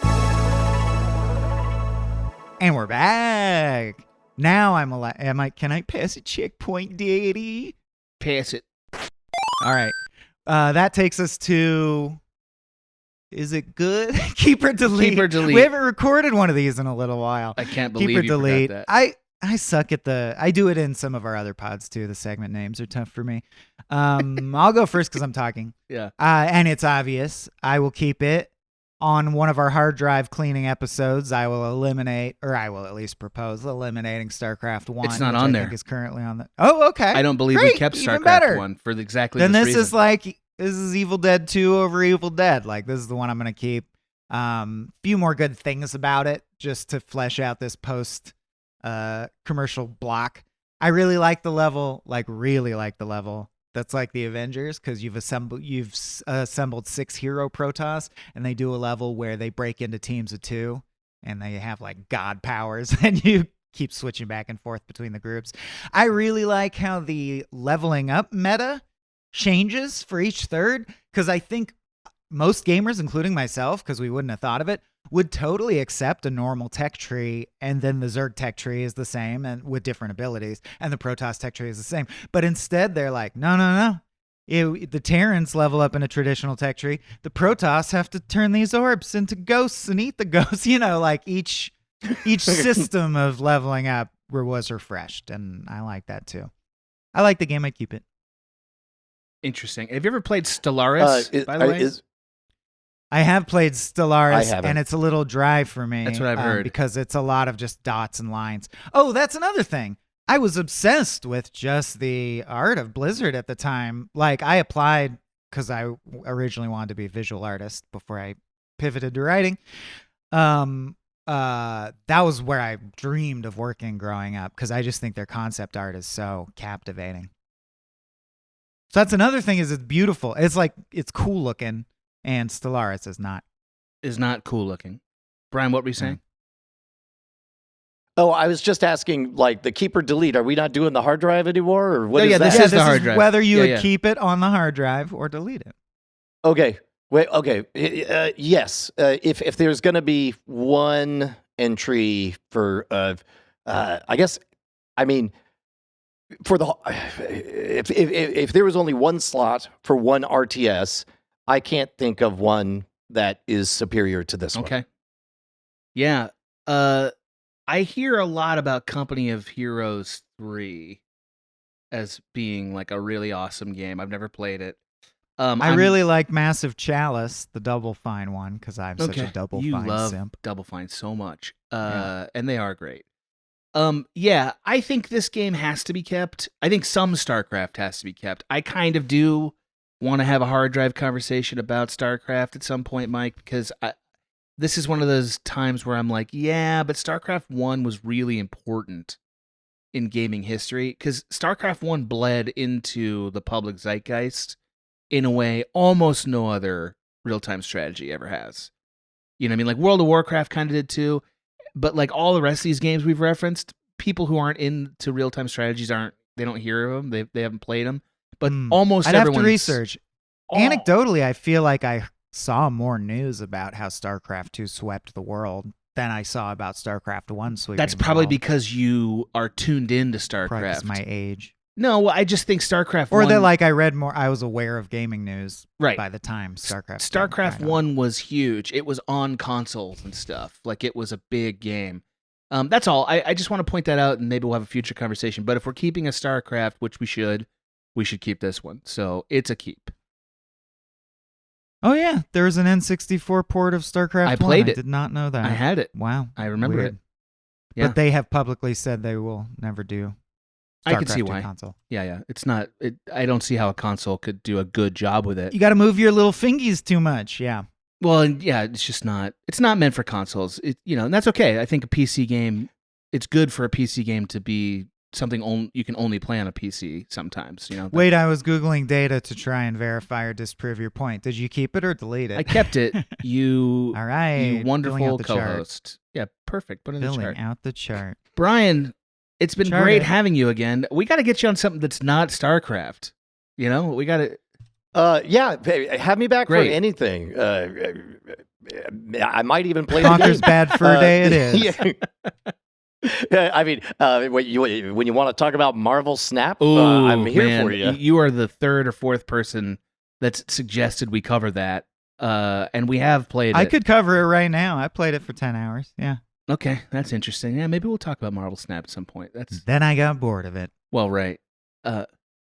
And we're back. Now can I pass a checkpoint, Daddy? Pass it. All right. That takes us to. Is it good? Keep or delete. Keep or delete. We haven't recorded one of these in a little while. I can't Keep believe or you delete. forgot that. I suck at I do it in some of our other pods too. The segment names are tough for me. I'll go first because I'm talking. Yeah. And it's obvious. I will keep it. On one of our hard drive cleaning episodes, I will eliminate, or I will at least propose eliminating StarCraft 1. It's not which on I there. think is currently on the. Oh, okay. I don't believe we Great, kept even StarCraft better. 1 for exactly Then this this reason. is like this is Evil Dead 2 over Evil Dead. Like this is the one I'm gonna keep. Few more good things about it just to flesh out this post commercial block. I really like the level, that's like the Avengers, because you've assembled 6 hero Protoss, and they do a level where they break into teams of 2 and they have like god powers and you keep switching back and forth between the groups. I really like how the leveling up meta changes for each third, because I think most gamers, including myself, because we wouldn't have thought of it, would totally accept a normal tech tree, and then the Zerg tech tree is the same and with different abilities, and the Protoss tech tree is the same. But instead, they're like, no. The Terrans level up in a traditional tech tree. The Protoss have to turn these orbs into ghosts and eat the ghosts. You know, like each system of leveling up was refreshed, and I like that too. I like the game. I keep it. Interesting. Have you ever played Stellaris, by the way? I have played I Stellaris, haven't. and it's a little dry for me. That's what I've heard. Because it's a lot of just dots and lines. Oh, that's another thing. I was obsessed with just the art of Blizzard at the time. Like, I applied because I originally wanted to be a visual artist before I pivoted to writing. That was where I dreamed of working growing up, because I just think their concept art is so captivating. So that's another thing, is it's beautiful. It's like, it's cool looking. And Stellaris is not cool looking. Brian, what were you saying? Oh, I was just asking, like, the keep or delete. Are we not doing the hard drive anymore, or what No, is yeah, that? this is the hard drive. Whether you Yeah, would yeah. keep it on the hard drive or delete it. Okay. Wait. Okay. Yes. If there's going to be one entry for, I guess, I mean, for the if there was only one slot for one RTS, I can't think of one that is superior to this one. Okay. Yeah. I hear a lot about Company of Heroes 3 as being like a really awesome game. I've never played it. I really like Massive Chalice, the Double Fine one, because I'm such a Double you Fine love simp. Double Fine so much. Yeah. And they are great. Yeah, I think this game has to be kept. I think some StarCraft has to be kept. I kind of do want to have a hard drive conversation about StarCraft at some point, Mike, because this is one of those times where I'm like, yeah, but StarCraft 1 was really important in gaming history, because StarCraft 1 bled into the public zeitgeist in a way almost no other real-time strategy ever has. You know what I mean? Like World of Warcraft kind of did too. But like all the rest of these games we've referenced, people who aren't into real-time strategies they don't hear of them. They haven't played them. But almost I'd have to everyone's... research. Anecdotally, I feel like I saw more news about how StarCraft 2 swept the world than I saw about StarCraft 1 sweeping That's the probably world. because you are tuned into Probably 'cause StarCraft. my age. No, I just think StarCraft Or 1... that like I read more, I was aware of gaming news Right. by the time StarCraft. StarCraft 1 was huge. It was on consoles and stuff. Like it was a big game. That's all. I just want to point that out, and maybe we'll have a future conversation. But if we're keeping a StarCraft, which we should keep this one. So it's a keep. Oh yeah, there was an N64 port of StarCraft 1. I played it. I did not know that. I had it. Wow. I remember Weird. it. Yeah. But they have publicly said they will never do StarCraft I can see 2 why. console. Yeah. It's not. I don't see how a console could do a good job with it. You got to move your little fingies too much. Yeah. Well, yeah, it's just not. It's not meant for consoles. And that's okay. I think a PC game. It's good for a PC game to be something you can only play on a PC sometimes. Wait, I was Googling data to try and verify or disprove your point. Did you keep it or delete it? I kept it. You, all right. you Filling wonderful out the chart. co-host. Yeah, perfect. Put in the Filling chart. out the chart. Brian, it's been Chart great it. having you again. We got to get you on something that's not StarCraft. We got to. Yeah, have me back Great. for anything. I might even play Conker's the game. Bad Fur Day it is. Yeah. I mean, when you want to talk about Marvel Snap, Ooh, I'm here man. for you. You are the third or fourth person that's suggested we cover that, and we have played it. I could cover it right now. I played it for 10 hours. Yeah. Okay, that's interesting. Yeah, maybe we'll talk about Marvel Snap at some point. Then I got bored of it. Well, right.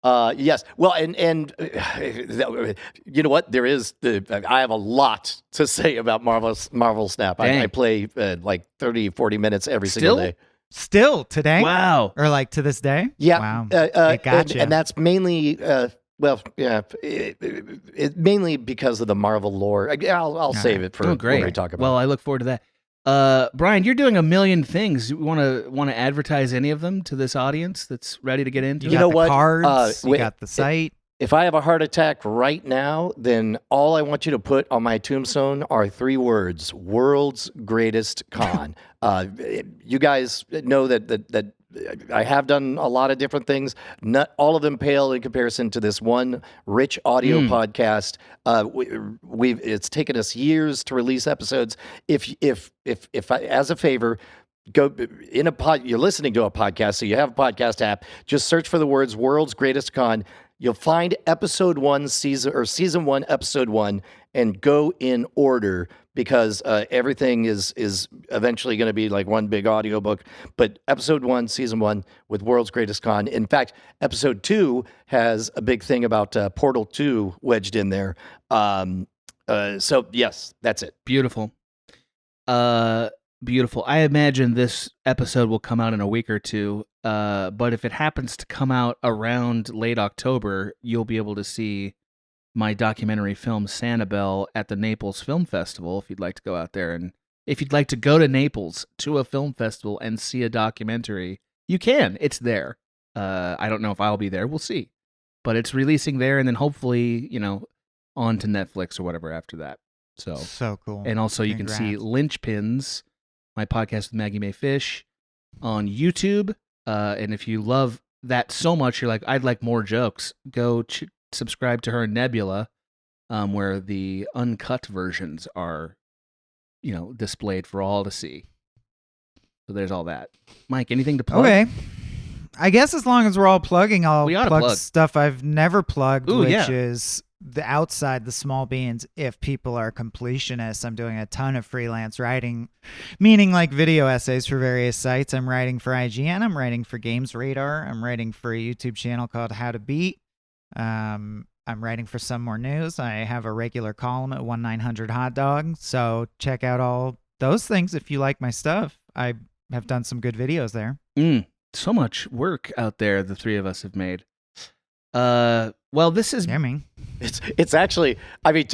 Yes. Well, and you know what? I have a lot to say about Marvel Snap. I play like 30, 40 minutes every single day. Still today? Wow. Or like to this day? Yeah. Wow. It gotcha. and that's mainly, it mainly because of the Marvel lore. I'll save it for great. when we talk about. Well, I look forward to that. Brian, you're doing a million things. You want to advertise any of them to this audience that's ready to get into? You it? got the what? cards. You got the site. If I have a heart attack right now, then all I want you to put on my tombstone are 3 words: world's greatest con. You guys know that I have done a lot of different things. Not all of them pale in comparison to this one rich audio podcast. It's taken us years to release episodes. If I, as a favor, go in you're listening to a podcast, so you have a podcast app. Just search for the words "world's greatest con." You'll find season 1, episode 1, and go in order because everything is eventually going to be like one big audiobook. But episode 1, season 1 with World's Greatest Con. In fact, episode 2 has a big thing about Portal 2 wedged in there. So yes, that's it. Beautiful. Beautiful. I imagine this episode will come out in a week or two. But if it happens to come out around late October, you'll be able to see my documentary film Sanibel at the Naples Film Festival if you'd like to go out there. And if you'd like to go to Naples to a film festival and see a documentary, you can. It's there. I don't know if I'll be there. We'll see. But it's releasing there and then hopefully, on to Netflix or whatever after that. So cool. And also you can see Lynchpins, my podcast with Maggie Mae Fish, on YouTube. And if you love that so much, you're like, I'd like more jokes, go subscribe to her Nebula, where the uncut versions are, displayed for all to see. So there's all that. Mike, anything to plug? Okay. I guess as long as we're all plugging, I'll We oughta plug plug. stuff I've never plugged, Ooh, which yeah. is the outside the small beans. If people are completionists, I'm doing a ton of freelance writing, meaning like video essays for various sites. I'm writing for IGN. I'm writing for Games Radar. I'm writing for a YouTube channel called How to Beat. I'm writing for some more news. I have a regular column at 1-900 Hot Dog. So check out all those things if you like my stuff. I have done some good videos there. So much work out there the three of us have made. Well, this is... Yeah, I mean. It's actually, I mean,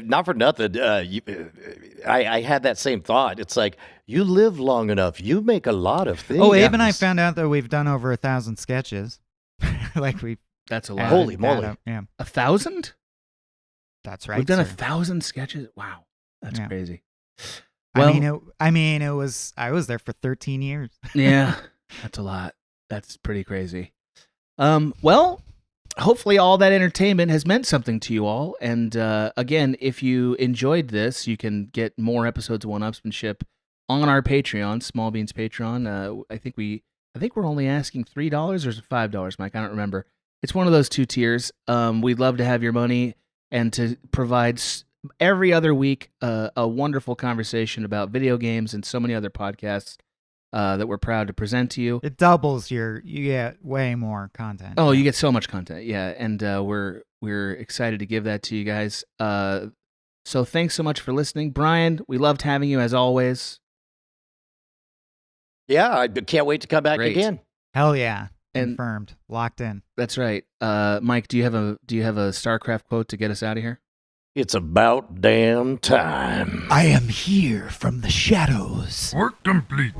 not for nothing. I had that same thought. It's like, you live long enough, you make a lot of things. Oh, Abe and I found out that we've done over 1,000 sketches. That's a lot. Holy moly. Yeah. 1,000? That's right. We've done sir. 1,000 sketches? Wow. That's Yeah. crazy. Well, I was there for 13 years. yeah, that's a lot. That's pretty crazy. Well, hopefully all that entertainment has meant something to you all. And again, if you enjoyed this, you can get more episodes of 1Upsmanship on our Patreon, Small Beans Patreon. I think we're only asking $3 or is it $5, Mike? I don't remember. It's one of those two tiers. We'd love to have your money and to provide every other week a wonderful conversation about video games and so many other podcasts that we're proud to present to you. It doubles you get way more content. Oh, you get so much content, yeah, and we're excited to give that to you guys. So thanks so much for listening, Brian. We loved having you as always. Yeah, I can't wait to come back Great. again. Hell yeah. And- Confirmed. Locked in. That's right. Mike, do you have a Starcraft quote to get us out of here? It's about damn time. I am here from the shadows. Work complete.